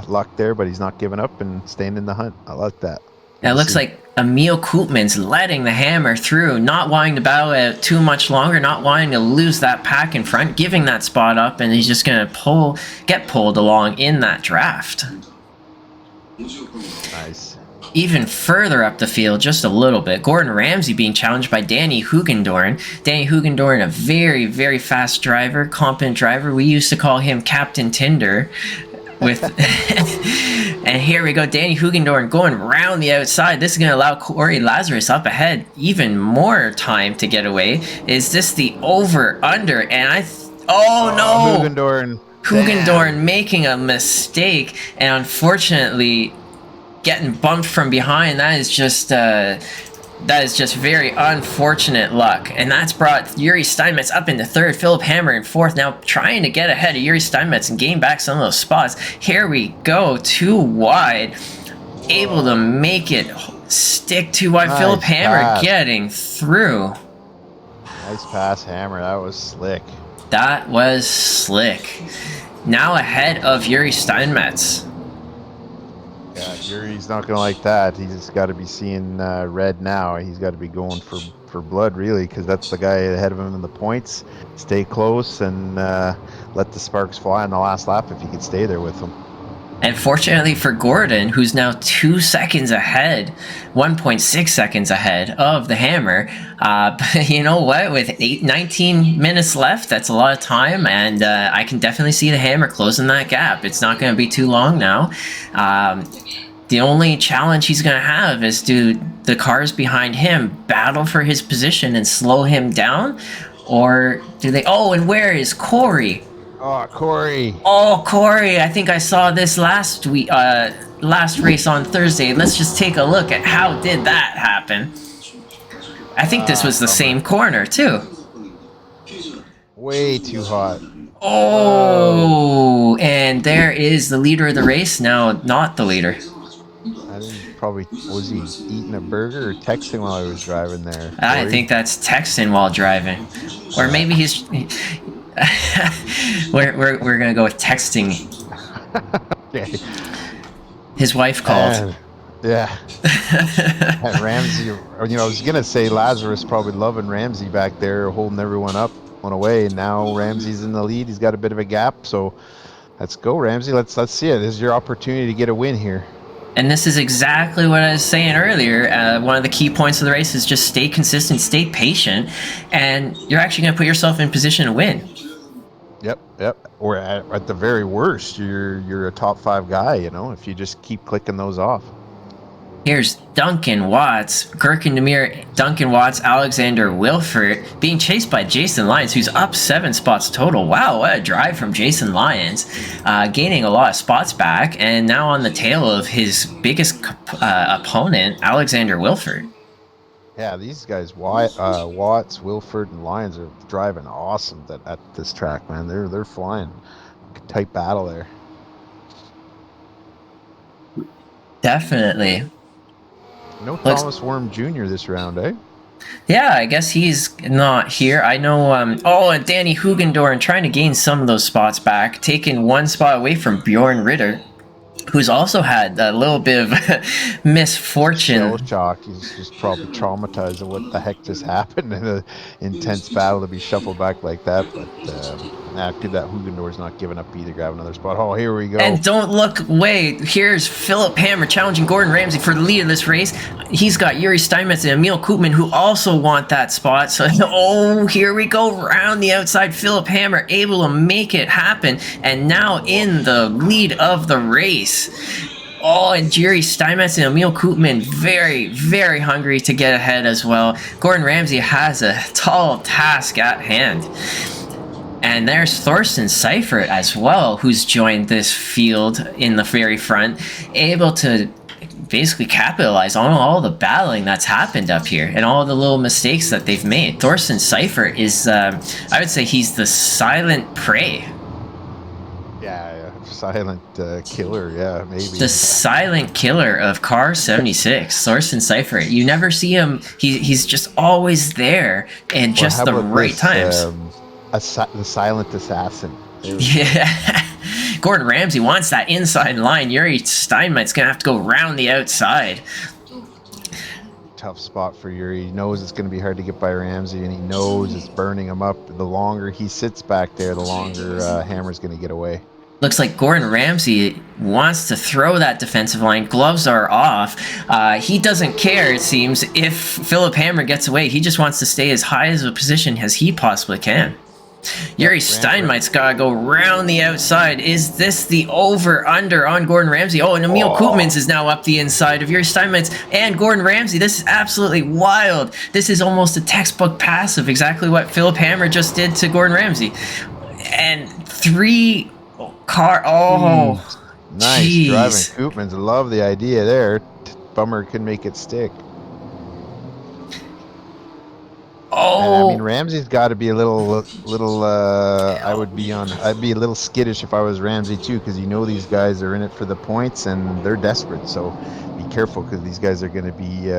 luck there, but he's not giving up and staying in the hunt. I like that. It looks like Emil Koopmans letting the Hammer through, not wanting to battle it too much longer, not wanting to lose that pack in front, giving that spot up, and he's just going to get pulled along in that draft. Nice. Even further up the field, just a little bit, Gordon Ramsay being challenged by Danny Hugendorn. Danny Hugendorn, a very, very fast driver, competent driver. We used to call him Captain Tinder. With and here we go, Danny Hugendorn going around the outside. This is going to allow Corey Lazarus up ahead even more time to get away. Is this the over-under? And oh no! Hugendorn making a mistake, and unfortunately getting bumped from behind. That is just very unfortunate luck, and that's brought Yuri Steinmetz up into third, Philip Hammer in fourth, now trying to get ahead of Yuri Steinmetz and gain back some of those spots. Here we go, too wide, able to make it stick too wide. Nice Philip Hammer pass. Getting through. Nice pass, Hammer. That was slick. That was slick. Now ahead of Yuri Steinmetz. Yeah, Yuri's not going to like that. He's got to be seeing red now. He's got to be going for blood, really, because that's the guy ahead of him in the points. Stay close and let the sparks fly on the last lap if he could stay there with him. And fortunately for Gordon, who's now 2 seconds ahead, 1.6 seconds ahead of the Hammer. But you know what? With 19 minutes left, that's a lot of time, and I can definitely see the Hammer closing that gap. It's not going to be too long now. The only challenge he's going to have is do the cars behind him battle for his position and slow him down? Or do they... Oh, and where is Corey? Oh, Corey. Oh, Corey. I think I saw this last week, last race on Thursday. Let's just take a look at how did that happen. I think this was the same corner, too. Way too hot. Oh, and there is the leader of the race now, not the leader. I didn't probably, was he eating a burger or texting while I was driving there, I Corey? think that's texting while driving. Or Yeah. maybe he's. we're going to go with texting. Okay. His wife called. And yeah, and Ramsey, or, I was gonna say Lazarus probably loving Ramsey back there, holding everyone up on a way. And now Ramsey's in the lead. He's got a bit of a gap. So let's go, Ramsey. Let's see it. This is your opportunity to get a win here. And this is exactly what I was saying earlier. One of the key points of the race is just stay consistent, stay patient, and you're actually going to put yourself in position to win. Yep. Or at the very worst, you're a top 5 guy. If you just keep clicking those off. Here's Duncan Watts, Gherkin Demir, Duncan Watts, Alexander Wilford being chased by Jason Lyons, who's up 7 spots total. Wow, what a drive from Jason Lyons, gaining a lot of spots back, and now on the tail of his biggest opponent, Alexander Wilford. Yeah, these guys, Watts, Wilford, and Lyons are driving awesome at this track, man. They're flying. Tight battle there. Definitely. No Thomas Worm Jr. this round, eh? Yeah, I guess he's not here. I know, and Danny Hugendorn trying to gain some of those spots back, taking 1 spot away from Bjorn Ritter, who's also had a little bit of misfortune. Shell shock. He's just probably traumatized of what the heck just happened in an intense battle to be shuffled back like that. But good that Hugendorf's not giving up either. Grab another spot. Oh, here we go. And don't look away. Here's Philip Hammer challenging Gordon Ramsay for the lead of this race. He's got Yuri Steinmetz and Emil Koopman, who also want that spot. So, here we go. Round the outside. Philip Hammer able to make it happen. And now in the lead of the race. And Yuri Steinmetz and Emil Koopman very, very hungry to get ahead as well. Gordon Ramsay has a tall task at hand. And there's Thorsten Seifert as well, who's joined this field in the very front, able to basically capitalize on all the battling that's happened up here and all the little mistakes that they've made. Thorsten Seifert is, I would say he's the silent prey. Yeah, silent killer, yeah, maybe. The silent killer of Car 76, Thorsten Seifert. You never see him, he's just always there and just the right times. The silent assassin. Yeah. Gordon Ramsay wants that inside line. Yuri Steinmetz going to have to go round the outside. Tough spot for Yuri. He knows it's going to be hard to get by Ramsay, and he knows it's burning him up. The longer he sits back there, the longer Hammer's going to get away. Looks like Gordon Ramsay wants to throw that defensive line. Gloves are off. He doesn't care, it seems, if Philip Hammer gets away. He just wants to stay as high as a position as he possibly can. Yuri Steinmetz's got to go round the outside. Is this the over-under on Gordon Ramsay? And Emil Koopmans is now up the inside of Yuri Steinmetz and Gordon Ramsay. This is absolutely wild. This is almost a textbook pass of exactly what Philip Hammer just did to Gordon Ramsay. And 3 car... Nice geez. Driving Koopmans. Love the idea there. Bummer couldn't make it stick. And, I mean, Ramsey's got to be a little. I'd be a little skittish if I was Ramsey too, because these guys are in it for the points and they're desperate. So be careful, because these guys are going to be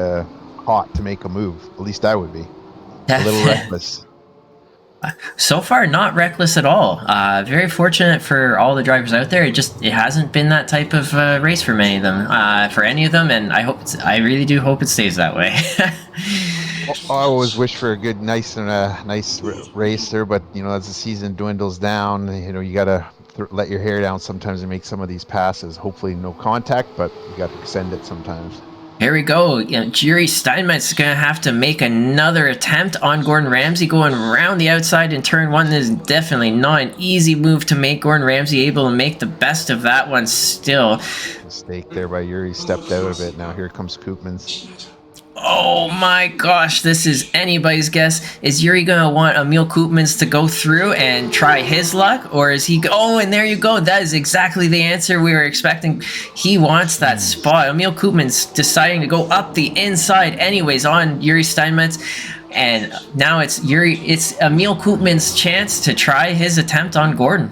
hot to make a move. At least I would be. A little reckless. So far, not reckless at all. Very fortunate for all the drivers out there. It hasn't been that type of race for many of them, for any of them, and I really do hope it stays that way. I always wish for a good, nice race there, but as the season dwindles down, you gotta let your hair down sometimes and make some of these passes. Hopefully, no contact, but you got to extend it sometimes. Here we go. Yuri Steinmetz is going to have to make another attempt on Gordon Ramsay. Going around the outside in turn 1 is definitely not an easy move to make. Gordon Ramsay able to make the best of that one still. Mistake there by Yuri. Stepped out of it. Now here comes Koopmans. Oh my gosh, this is anybody's guess. Is Yuri going to want Emil Koopmans to go through and try his luck? Or is he... and there you go. That is exactly the answer we were expecting. He wants that spot. Emil Koopmans deciding to go up the inside anyways on Yuri Steinmetz. And now it's Emil Koopmans' chance to try his attempt on Gordon.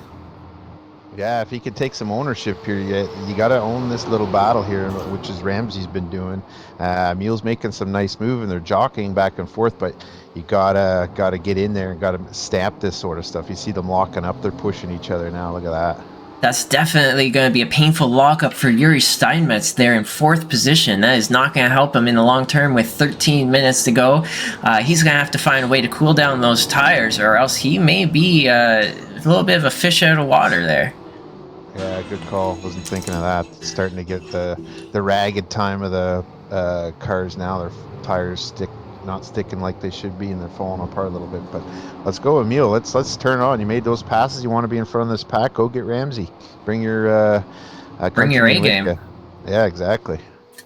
Yeah, if he could take some ownership here, you got to own this little battle here, which is Ramsey's been doing. Mule's making some nice move, and they're jockeying back and forth, but you gotta get in there and gotta stamp this sort of stuff. You see them locking up; they're pushing each other now. Look at that. That's definitely going to be a painful lockup for Yuri Steinmetz there in 4th position. That is not going to help him in the long term with 13 minutes to go. He's going to have to find a way to cool down those tires, or else he may be a little bit of a fish out of water there. Yeah, good call. Wasn't thinking of that. Starting to get the ragged time of the cars now. Their tires not sticking like they should be, and they're falling apart a little bit. But let's go, Emil. Let's turn on. You made those passes. You want to be in front of this pack? Go get Ramsey. Bring your Bring your A countryman with game. you. Yeah, exactly.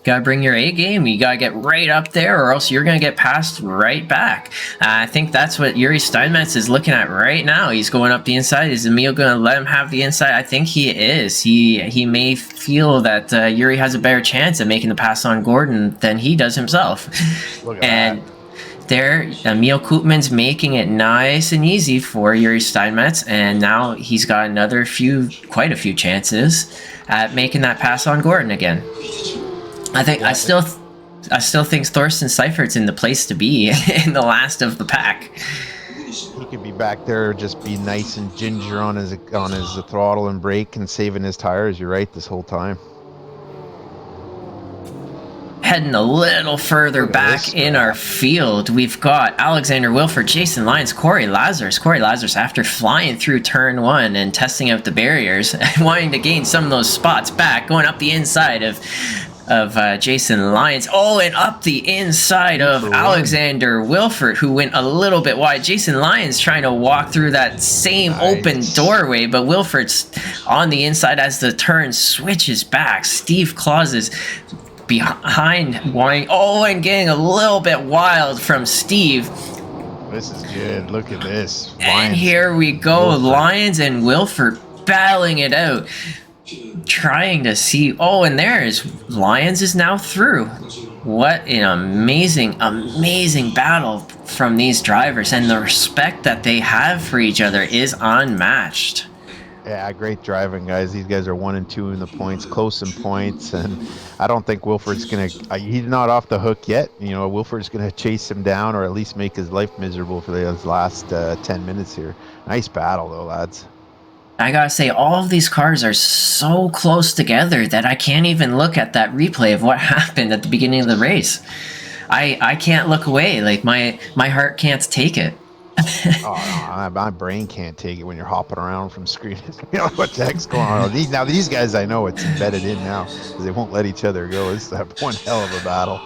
Gotta bring your A game. You gotta get right up there, or else you're gonna get passed right back. I think that's what Yuri Steinmetz is looking at right now. He's going up the inside. Is Emil gonna let him have the inside? I think he is. He may feel that Yuri has a better chance at making the pass on Gordon than he does himself. Look at And that. there, Emil Koopman's making it nice and easy for Yuri Steinmetz, and now he's got quite a few chances at making that pass on Gordon again. I still think Thorsten Seifert's in the place to be in the last of the pack. He could be back there, just be nice and ginger on his throttle and brake and saving his tires. You're right, this whole time. Heading a little further back in our field, we've got Alexander Wilford, Jason Lyons, Corey Lazarus. Corey Lazarus, after flying through turn 1 and testing out the barriers and wanting to gain some of those spots back, going up the inside of Jason Lyons. Oh, and up the inside of Alexander Wilford, who went a little bit wide. Jason Lyons trying to walk through that same open doorway, but Wilford's on the inside as the turn switches back. Steve Claus is behind, and getting a little bit wild from Steve. This is good. Look at this. Lions, and here we go. Wilford. Lyons and Wilford battling it out. Trying to see. Oh, and there's Lyons is now through. What an amazing battle from these drivers, and the respect that they have for each other is unmatched. Yeah, great driving, guys. These guys are 1 and 2 in the points, close in points, and I don't think Wilford's gonna. He's not off the hook yet. You know, Wilford's gonna chase him down, or at least make his life miserable for his last 10 minutes here. Nice battle, though, lads. I gotta say, all of these cars are so close together that I can't even look at that replay of what happened at the beginning of the race. I can't look away. Like, my heart can't take it. Oh, no, my brain can't take it when you're hopping around from screen. You know what the heck's going on? These guys, I know it's embedded in now because they won't let each other go. It's one hell of a battle.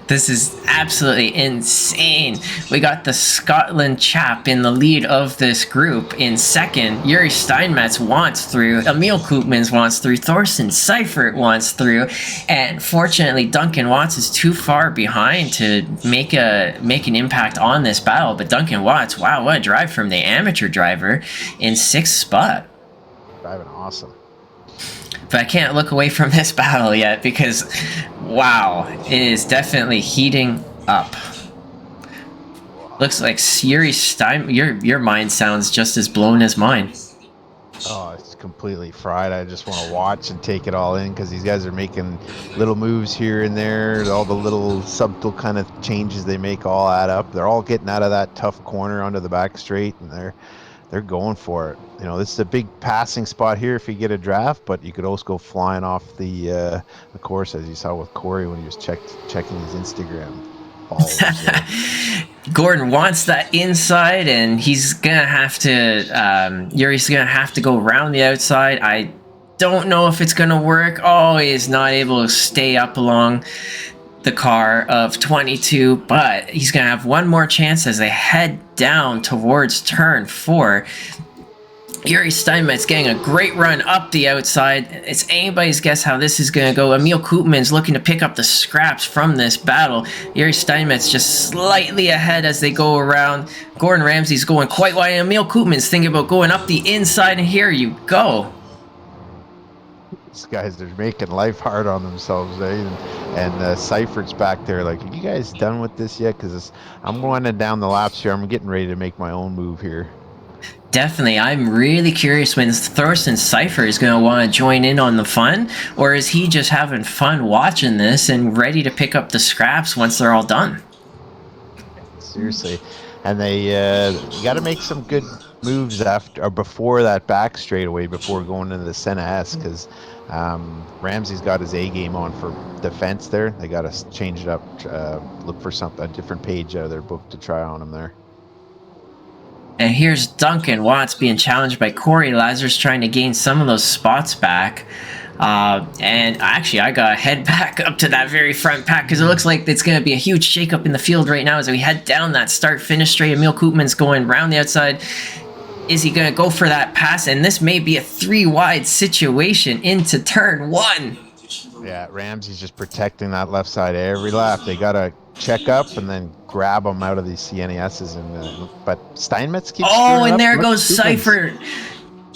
This is absolutely insane. We got the Scotland chap in the lead of this group. In second, Yuri Steinmetz wants through. Emil Koopmans wants through. Thorsten Seifert wants through. And fortunately, Duncan Watts is too far behind to make an impact on this battle. But Duncan Watts, wow, what a drive from the amateur driver in 6th spot. Driving awesome. But I can't look away from this battle yet because, wow, it is definitely heating up. Looks like Yuri Stein. Your mind sounds just as blown as mine. Oh, it's completely fried. I just want to watch and take it all in because these guys are making little moves here and there. All the little subtle kind of changes they make all add up. They're all getting out of that tough corner onto the back straight, and they're going for it. You know, this is a big passing spot here if you get a draft, but you could also go flying off the course, as you saw with Corey when he was checking his Instagram followers. Gordon wants that inside, and he's gonna have to. Yuri's gonna have to go around the outside. I don't know if it's gonna work. Oh, he's not able to stay up along the car of 22, but he's gonna have one more chance as they head down towards turn 4. Yuri Steinmetz getting a great run up the outside. It's anybody's guess how this is going to go. Emil Koopman's looking to pick up the scraps from this battle. Yuri Steinmetz just slightly ahead as they go around. Gordon Ramsay's going quite wide. Emil Koopman's thinking about going up the inside, and here you go. These guys, they're making life hard on themselves, eh? And Seifert's back there like, are you guys done with this yet? Because I'm running down the laps here. I'm getting ready to make my own move here. Definitely. I'm really curious when Thorsten Cypher is going to want to join in on the fun, or is he just having fun watching this and ready to pick up the scraps once they're all done? Seriously, and they you got to make some good moves after or before that back straightaway before going into the Senna S because Ramsey's got his A game on for defense there. They got to change it up, look for a different page out of their book to try on him there. And here's Duncan Watts being challenged by Corey. Lazarus trying to gain some of those spots back. And actually, I gotta head back up to that very front pack because it looks like it's gonna be a huge shakeup in the field right now as we head down that start-finish straight. Emil Koopman's going round the outside. Is he gonna go for that pass? And this may be a 3-wide situation into turn 1. Yeah, Ramsey's just protecting that left side every lap. They gotta check up and then grab them out of these CNESs. But Steinmetz keeps. Oh, and there goes Cypher.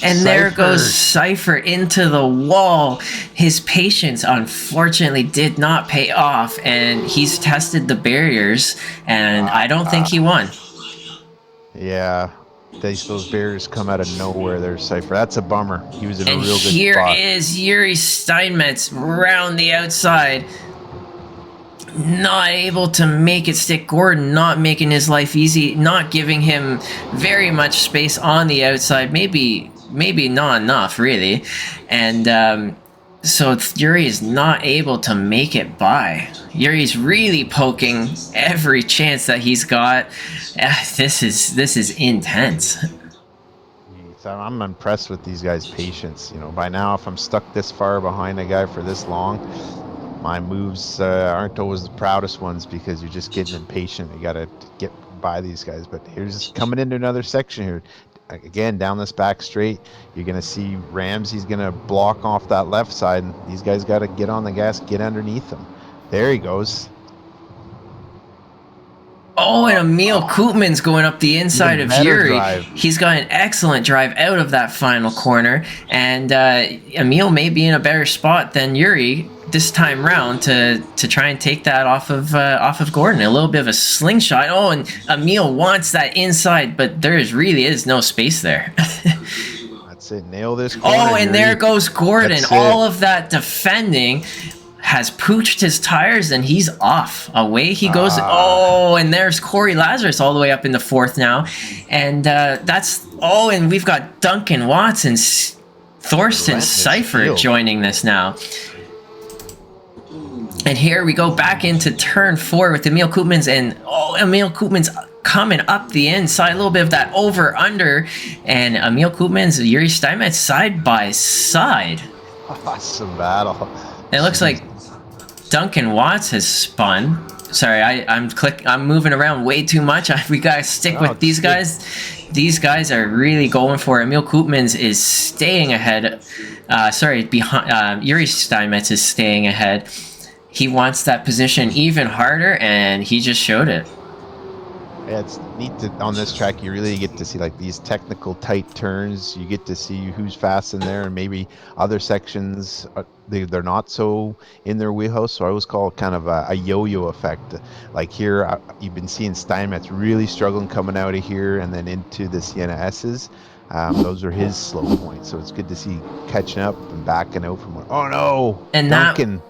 And there goes Cypher into the wall. His patience, unfortunately, did not pay off, and he's tested the barriers, and I don't think he won. Yeah, those barriers come out of nowhere there, Cypher. That's a bummer. He was in a real good spot. Here is Yuri Steinmetz round the outside. Not able to make it stick. Gordon not making his life easy, not giving him very much space on the outside. Maybe not enough, really. And so Yuri is not able to make it by. Yuri's really poking every chance that he's got. This is intense. I'm impressed with these guys' patience. You know, by now, if I'm stuck this far behind a guy for this long, my moves aren't always the proudest ones because you're just getting impatient. You got to get by these guys. But here's coming into another section here. Again, down this back straight, you're going to see Ramsey's going to block off that left side. And these guys got to get on the gas, get underneath him. There he goes. Oh, and Emil Koopman's going up the inside of Yuri. Drive. He's got an excellent drive out of that final corner. And Emil may be in a better spot than Yuri this time round to try and take that off of Gordon. A little bit of a slingshot. Oh, and Emil wants that inside, but there really is no space there. That's it. Nail this corner. Oh, and Yuri. There goes Gordon. All of that defending has pooched his tires, and he's off. Away he goes. Oh, and there's Corey Lazarus all the way up in the 4th now. And that's... Oh, and we've got Duncan Watts and Thorsten Cypher joining this now. And here we go back into turn 4 with Emil Koopman's, and Emil Koopman's coming up the inside, a little bit of that over-under, and Emil Koopman's Yuri Steinmetz side by side. Awesome battle. It looks like Duncan Watts has spun. Sorry, I'm moving around way too much. We gotta stick with these guys. These guys are really going for it. Emil Koopman's is staying ahead. Behind Yuri Steinmetz is staying ahead. He wants that position even harder, and he just showed it. Yeah, it's neat to, on this track, you really get to see like these technical tight turns. You get to see who's fast in there, and maybe other sections they're not so in their wheelhouse. So I always call it kind of a yo-yo effect. Like here, you've been seeing Steinmetz really struggling coming out of here and then into the Sienna S's. Those are his slow points. So it's good to see catching up and backing out from. Oh no! And Duncan.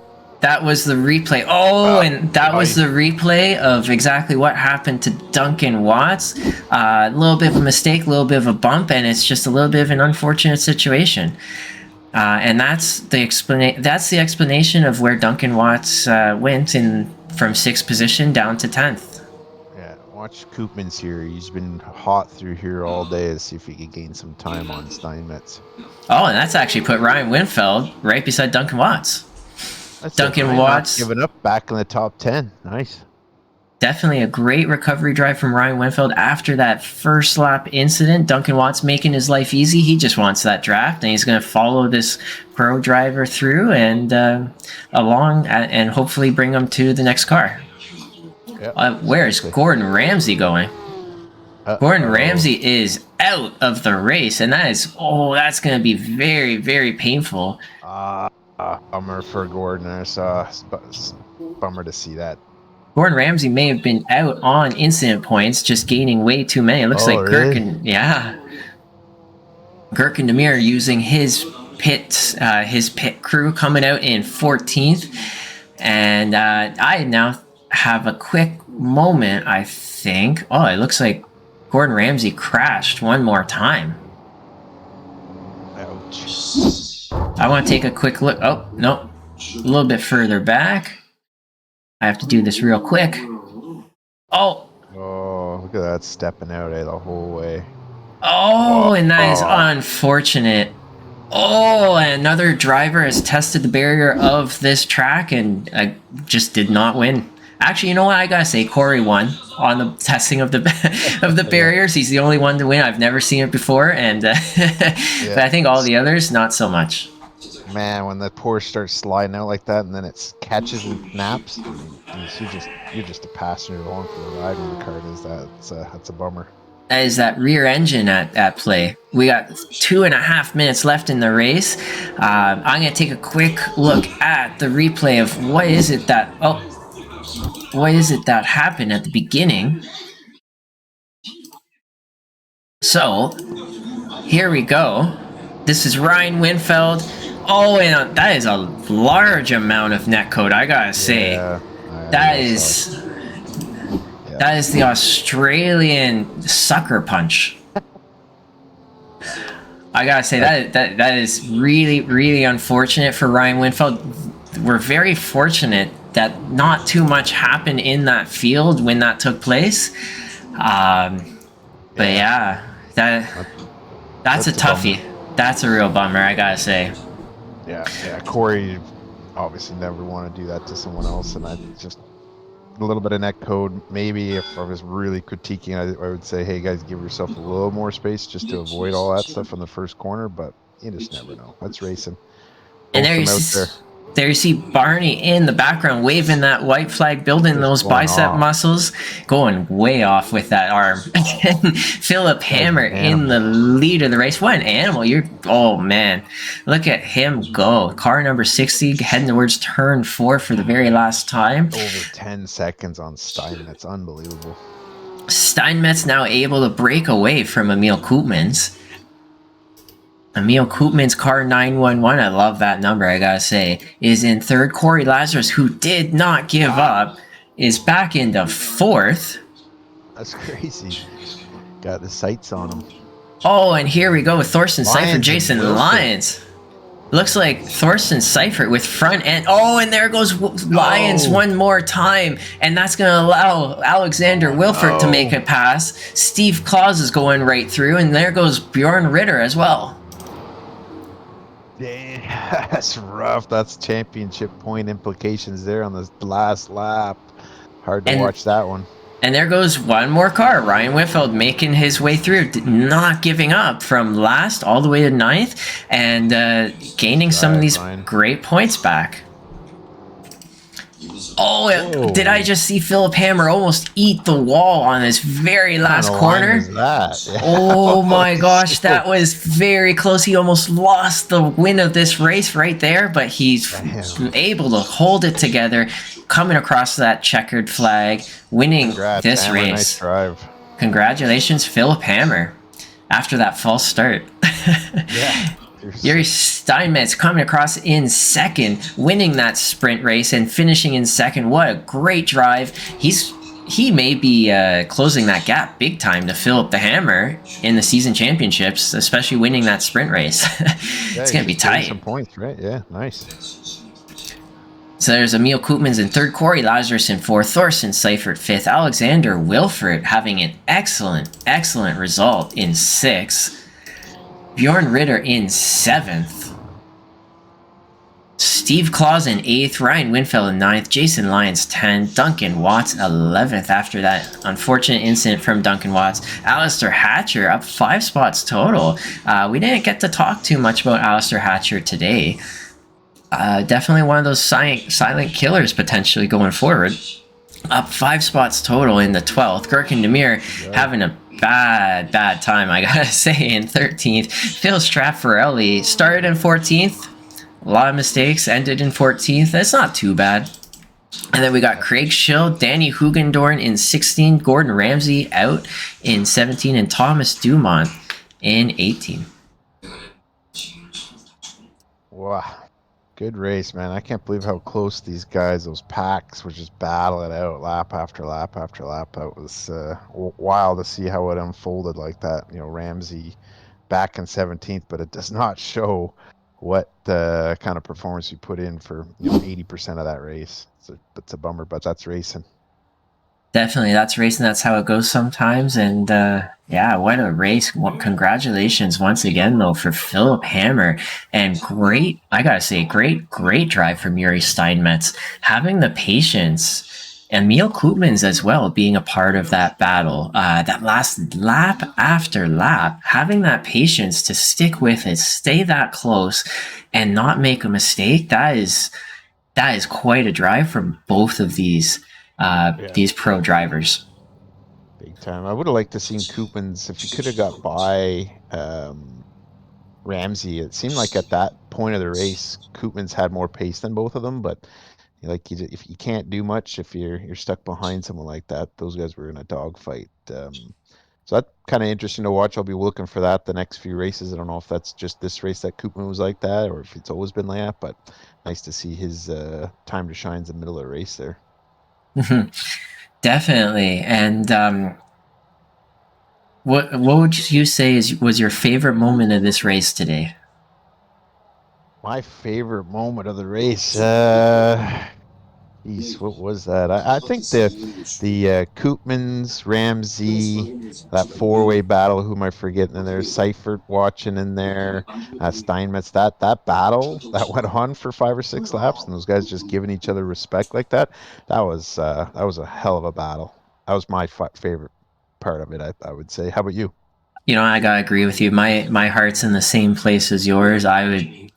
That was the replay. Oh, and that was the replay of exactly what happened to Duncan Watts. A little bit of a mistake, a little bit of a bump, and it's just a little bit of an unfortunate situation. And that's the explanation of where Duncan Watts went from 6th position down to 10th. Yeah, watch Koopman's here. He's been hot through here all day to see if he can gain some time on Steinmetz. Oh, and that's actually put Ryan Winfeld right beside Duncan Watts. Duncan Watts giving up back in the top 10. Nice. Definitely a great recovery drive from Ryan Winfeld after that first lap incident. Duncan Watts making his life easy. He just wants that draft, and he's going to follow this pro driver through and along and hopefully bring him to the next car. Yep. Where is Gordon Ramsay going? Gordon Ramsay is out of the race, and that's going to be very, very painful. Bummer for Gordon. Bummer to see that. Gordon Ramsay may have been out on incident points, just gaining way too many. It looks like really? Gherkin, yeah. Gherkin Demir using his pit crew coming out in 14th. And I now have a quick moment, I think. Oh, it looks like Gordon Ramsay crashed one more time. Ouch. I want to take a quick look. Oh, no. A little bit further back. I have to do this real quick. Oh. Oh, look at that stepping out the whole way. Oh, and that is unfortunate. Oh, another driver has tested the barrier of this track and just did not win. Actually, you know what? I gotta say, Corey won on the testing of the of the barriers. He's the only one to win. I've never seen it before, and but I think all the others not so much. Man, when the Porsche starts sliding out like that, and then it catches and snaps, you're just a passenger along for the ride when the car does that. That's a bummer. That is that rear engine at play. We got 2.5 minutes left in the race. I'm going to take a quick look at the replay of what is it that happened at the beginning. So, here we go. This is Ryan Winfeld. Oh, and that is a large amount of netcode, I gotta say. That is the Australian sucker punch. I gotta say that is really, really unfortunate for Ryan Winfeld. We're very fortunate that not too much happened in that field when that took place. But yeah, that's a toughie. That's a real bummer, I gotta say. Yeah, Corey obviously never want to do that to someone else, and I just a little bit of net code. Maybe if I was really critiquing, I would say, hey guys, give yourself a little more space just to avoid all that stuff in the first corner, but you just never know. That's racing. And there you see Barney in the background waving that white flag, building those bicep muscles, going way off with that arm. And Philip Hammer in the lead of the race. What an animal. Oh man, look at him go. Car number 60 heading towards turn 4 for the very last time. Over 10 seconds on Steinmetz. Unbelievable. Steinmetz now able to break away from Emil Koopmans. Emil Koopman's car 911, I love that number, I gotta say, is in third. Corey Lazarus, who did not give up, is back into 4th. That's crazy. Got the sights on him. Oh, and here we go with Thorsten Seifert, Jason Lyons. Looks like Thorsten Seifert with front end. Oh, and there goes Lyons one more time. And that's going to allow Alexander Wilford to make a pass. Steve Claus is going right through. And there goes Bjorn Ritter as well. Dang, that's rough. That's championship point implications there on the last lap. Hard to watch that one. And there goes one more car. Ryan Whitfield making his way through, not giving up from last all the way to 9th, and gaining some of these great points back. Oh, did I just see Philip Hammer almost eat the wall on this very last corner? Oh my gosh, that was very close. He almost lost the win of this race right there, but he's able to hold it together, coming across that checkered flag, winning this race. Nice drive. Congratulations, Philip Hammer, after that false start. Yuri Steinmetz coming across in 2nd, winning that sprint race and finishing in 2nd. What a great drive. He may be closing that gap big time to Philip the Hammer in the season championships, especially winning that sprint race. It's going to be tight. Some points, right? Yeah, nice. So there's Emil Koopmans in 3rd, Corey Lazarus in 4th, Thorsten Seifert 5th, Alexander Wilford having an excellent result in 6th. Bjorn Ritter in 7th. Steve Claus in 8th. Ryan Winfeld in 9th. Jason Lyons 10th. Duncan Watts 11th after that unfortunate incident from Duncan Watts. Alistair Hatcher up 5 spots total. We didn't get to talk too much about Alistair Hatcher today. Definitely one of those silent killers potentially going forward. Up 5 spots total in the 12th. Gherkin Demir having a bad time, I gotta say, in 13th. Phil Straffarelli started in 14th. A lot of mistakes, ended in 14th. That's not too bad. And then we got Craig Schill, Danny Hugendorn in 16, Gordon Ramsay out in 17, and Thomas Dumont in 18. Wow. Good race, man. I can't believe how close these guys, those packs, were just battling it out lap after lap after lap. That was wild to see how it unfolded like that. Ramsey back in 17th, but it does not show what kind of performance you put in for 80% of that race. It's a bummer, but that's racing. Definitely, that's racing. That's how it goes sometimes. And yeah, what a race! Well, congratulations once again, though, for Philip Hammer. And great, I gotta say, great drive from Yuri Steinmetz. Having the patience, and Emil Koopmans as well, being a part of that battle, that last lap after lap, having that patience to stick with it, stay that close, and not make a mistake. That is quite a drive from both of Yeah, these pro drivers. big time. I would have liked to seen Koopmans if he could have got by Ramsey. It seemed like at that point of the race, Koopmans had more pace than both of them, but if you can't do much if you're stuck behind someone like that, those guys were in a dogfight. So that's kind of interesting to watch. I'll be looking for that the next few races. I don't know if that's just this race that Koopman was like that, or if it's always been like that. But nice to see his time to shine in the middle of the race there. Definitely. And what would you say was your favorite moment of this race today? My favorite moment of the race. Geez, what was that? I think the Koopmans, Ramsey, that four-way battle. Who am I forgetting? And there's Seifert watching in there. Steinmetz. That battle that went on for 5 or 6 laps, and those guys just giving each other respect like that. That was a hell of a battle. That was my favorite part of it. I would say. How about you? You know, I gotta agree with you. My heart's in the same place as yours.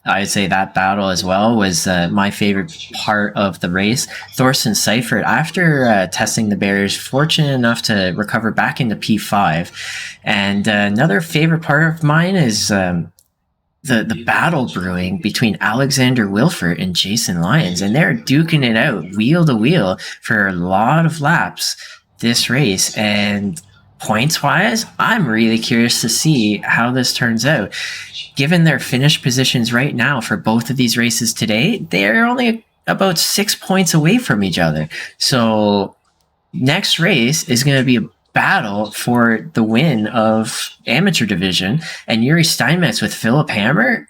I'd say that battle as well was my favorite part of the race. Thorsten Seifert, after testing the barriers, fortunate enough to recover back into P5. And another favorite part of mine is the battle brewing between Alexander Wilford and Jason Lyons, and they're duking it out wheel to wheel for a lot of laps this race. And points wise, I'm really curious to see how this turns out. Given their finish positions right now for both of these races today, they're only about 6 points away from each other. So next race is going to be a battle for the win of amateur division, and Yuri Steinmetz with Philip Hammer.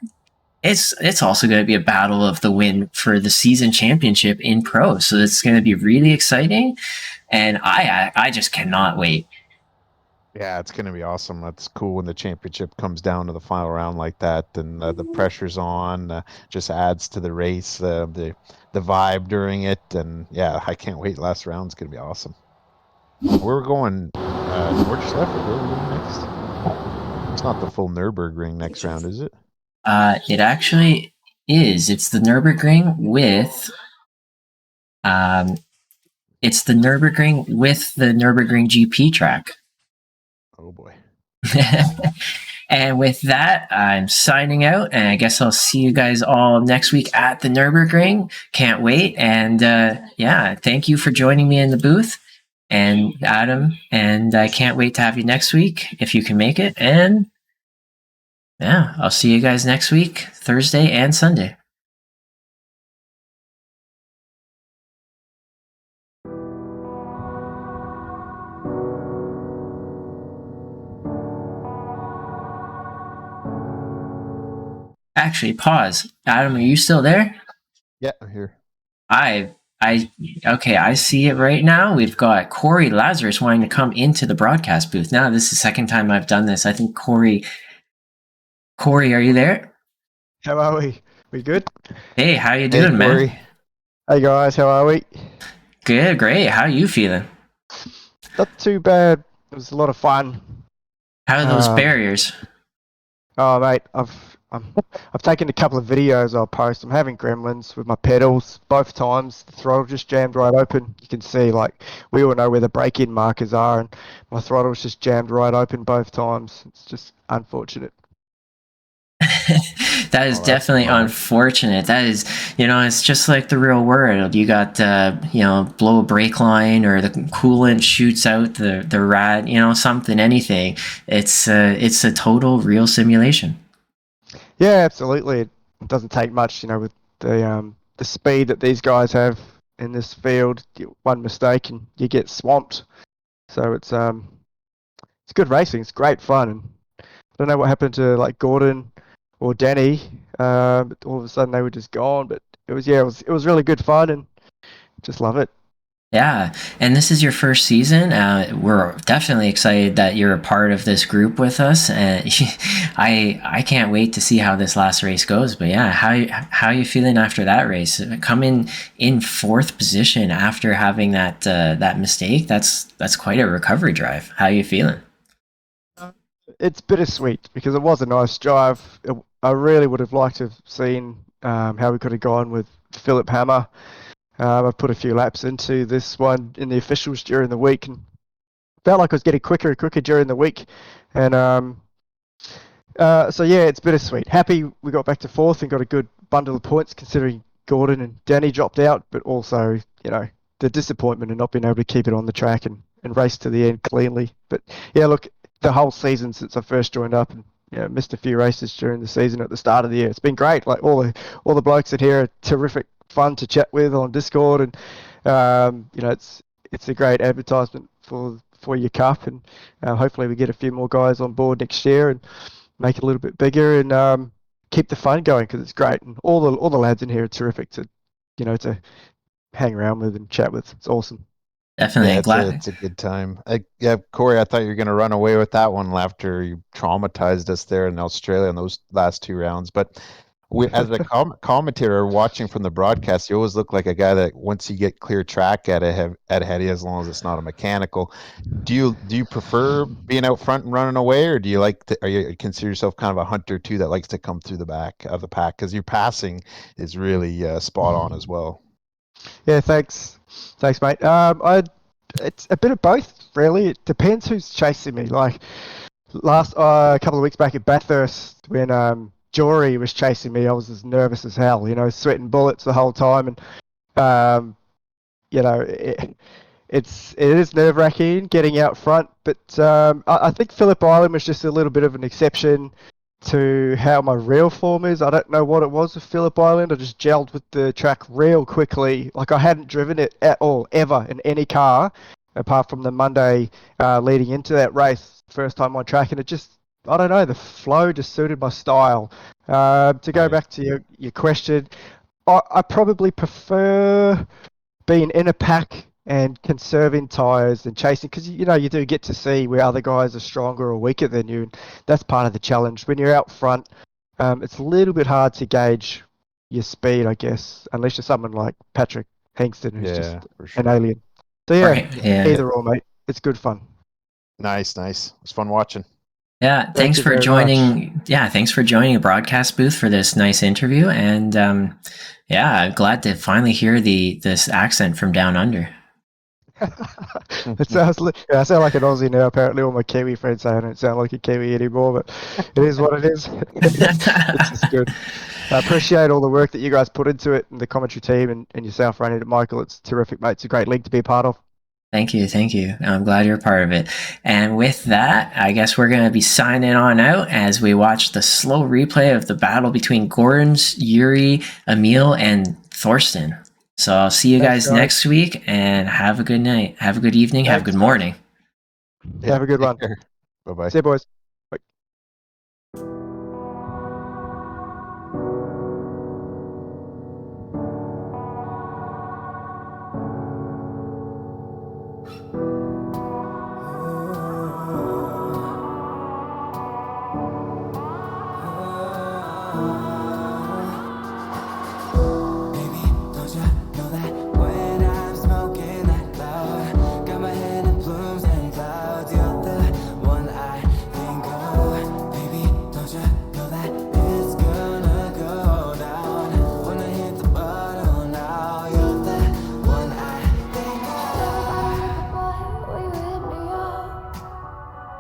It's also going to be a battle of the win for the season championship in pro. So it's going to be really exciting, and I just cannot wait. Yeah, it's going to be awesome. That's cool when the championship comes down to the final round like that, and the pressure's on. Just adds to the race, the vibe during it, and yeah, I can't wait. Last round's going to be awesome. Where we're going, Nordschleife, or where are we going next? It's not the full Nürburgring next round, is it? It actually is. It's the Nurburgring with um, it's the Nurburgring with the Nurburgring GP track. Oh boy. And with that, I'm signing out, and I guess I'll see you guys all next week at the Nurburgring. Can't wait. And yeah, thank you for joining me in the booth, and Adam. And I can't wait to have you next week if you can make it. And yeah, I'll see you guys next week, Thursday and Sunday. Actually, pause. Adam, are you still there? Yeah, I'm here. I I okay, I see it right now. We've got Corey Lazarus wanting to come into the broadcast booth. Now this is the second time I've done this. I think Corey, are you there? How are we? We good? Hey, how you Hey, doing, man? Corey. Hey guys, how are we? Good, great. How you feeling? Not too bad. It was a lot of fun. How are those Um, barriers? oh mate, I've taken a couple of videos I'll post. I'm having gremlins with my pedals. Both times the throttle just jammed right open. You can see like we all know where the brake-in markers are, and my throttle's just jammed right open both times. It's just unfortunate. That is Oh, that's a definitely bummer. unfortunate. That is, it's just like the real world. You got, blow a brake line or the coolant shoots out the rad, something, anything. It's a total real simulation. Yeah, absolutely. it doesn't take much, with the speed that these guys have in this field. One mistake and you get swamped. So it's good racing. It's great fun. And I don't know what happened to like Gordon or Danny. But all of a sudden they were just gone. But it was really good fun and just love it. Yeah, and this is your first season. We're definitely excited that you're a part of this group with us, and I can't wait to see how this last race goes. But yeah, how are you feeling after that race? Coming in fourth position after having that mistake, that's quite a recovery drive. How are you feeling? It's bittersweet because it was a nice drive. I really would have liked to have seen how we could have gone with Philip Hammer. I've put a few laps into this one in the officials during the week and felt like I was getting quicker and quicker during the week. And so yeah, it's bittersweet. Happy we got back to fourth and got a good bundle of points considering Gordon and Danny dropped out, but also, the disappointment of not being able to keep it on the track and race to the end cleanly. But yeah, look, the whole season since I first joined up and missed a few races during the season at the start of the year. It's been great. Like all the blokes in here are terrific fun to chat with on Discord, and it's a great advertisement for your cup, and hopefully we get a few more guys on board next year and make it a little bit bigger and keep the fun going because it's great, and all the lads in here are terrific to hang around with and chat with. It's awesome. Definitely Yeah, glad. it's a good time. Yeah, Corey, I thought you were going to run away with that one after you traumatized us there in Australia in those last two rounds. But as a commentator watching from the broadcast, you always look like a guy that once you get clear track at ahead of you, as long as it's not a mechanical. Do you prefer being out front and running away, or do you are you consider yourself kind of a hunter too that likes to come through the back of the pack because your passing is really spot on as well. Yeah, thanks, mate. It's a bit of both, really. It depends who's chasing me. Like last couple of weeks back at Bathurst, when Jory was chasing me, I was as nervous as hell. Sweating bullets the whole time, and um, it is nerve wracking getting out front. But I think Phillip Island was just a little bit of an exception to how my real form is. I don't know what it was with Phillip Island. I just gelled with the track real quickly. Like I hadn't driven it at all, ever, in any car, apart from the Monday leading into that race, first time on track. And it just, I don't know, the flow just suited my style. To go Right. back to your question, I probably prefer being in a pack and conserving tyres and chasing, because you do get to see where other guys are stronger or weaker than you, and that's part of the challenge. When you're out front, it's a little bit hard to gauge your speed, I guess, unless you're someone like Patrick Hankston, who's just Yeah, for an sure. alien. So yeah, Right. Yeah. either or, mate. It's good fun. Nice, nice. It was fun watching. Yeah, Thank thanks you for very much. joining. Yeah, thanks for joining a broadcast booth for this nice interview. And yeah, I'm glad to finally hear this accent from down under. I sound like an Aussie now. Apparently, all my Kiwi friends say I don't sound like a Kiwi anymore, but it is what it is. It's just good. I appreciate all the work that you guys put into it, and the commentary team, and yourself running it, Michael. It's terrific, mate. It's a great league to be a part of. Thank you, thank you. I'm glad you're a part of it. And with that, I guess we're going to be signing on out as we watch the slow replay of the battle between Gordons, Yuri, Emil, and Thorsten. So I'll see you Thanks, guys guys. next week, and have a good night, have a good evening, have a good Thanks, guys. morning. Yeah, Have a good take one. care. Bye bye. See you, boys.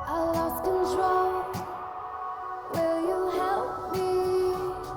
I lost control. Will you help me?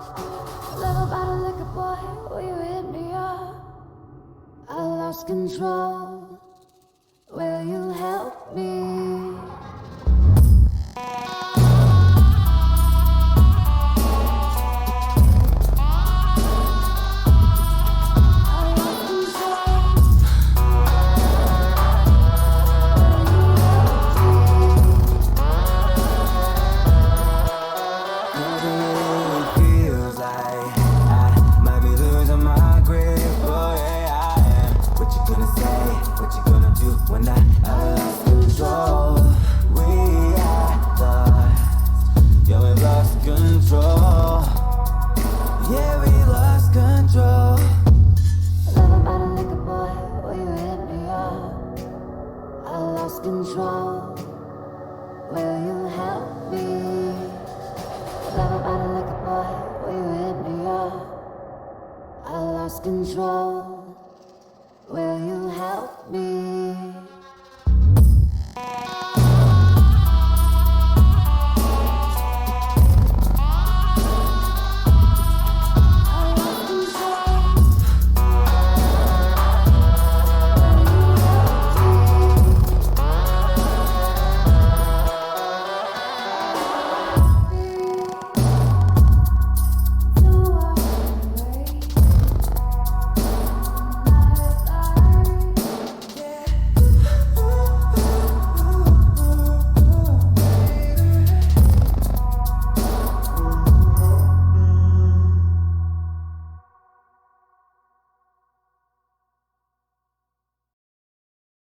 lost control.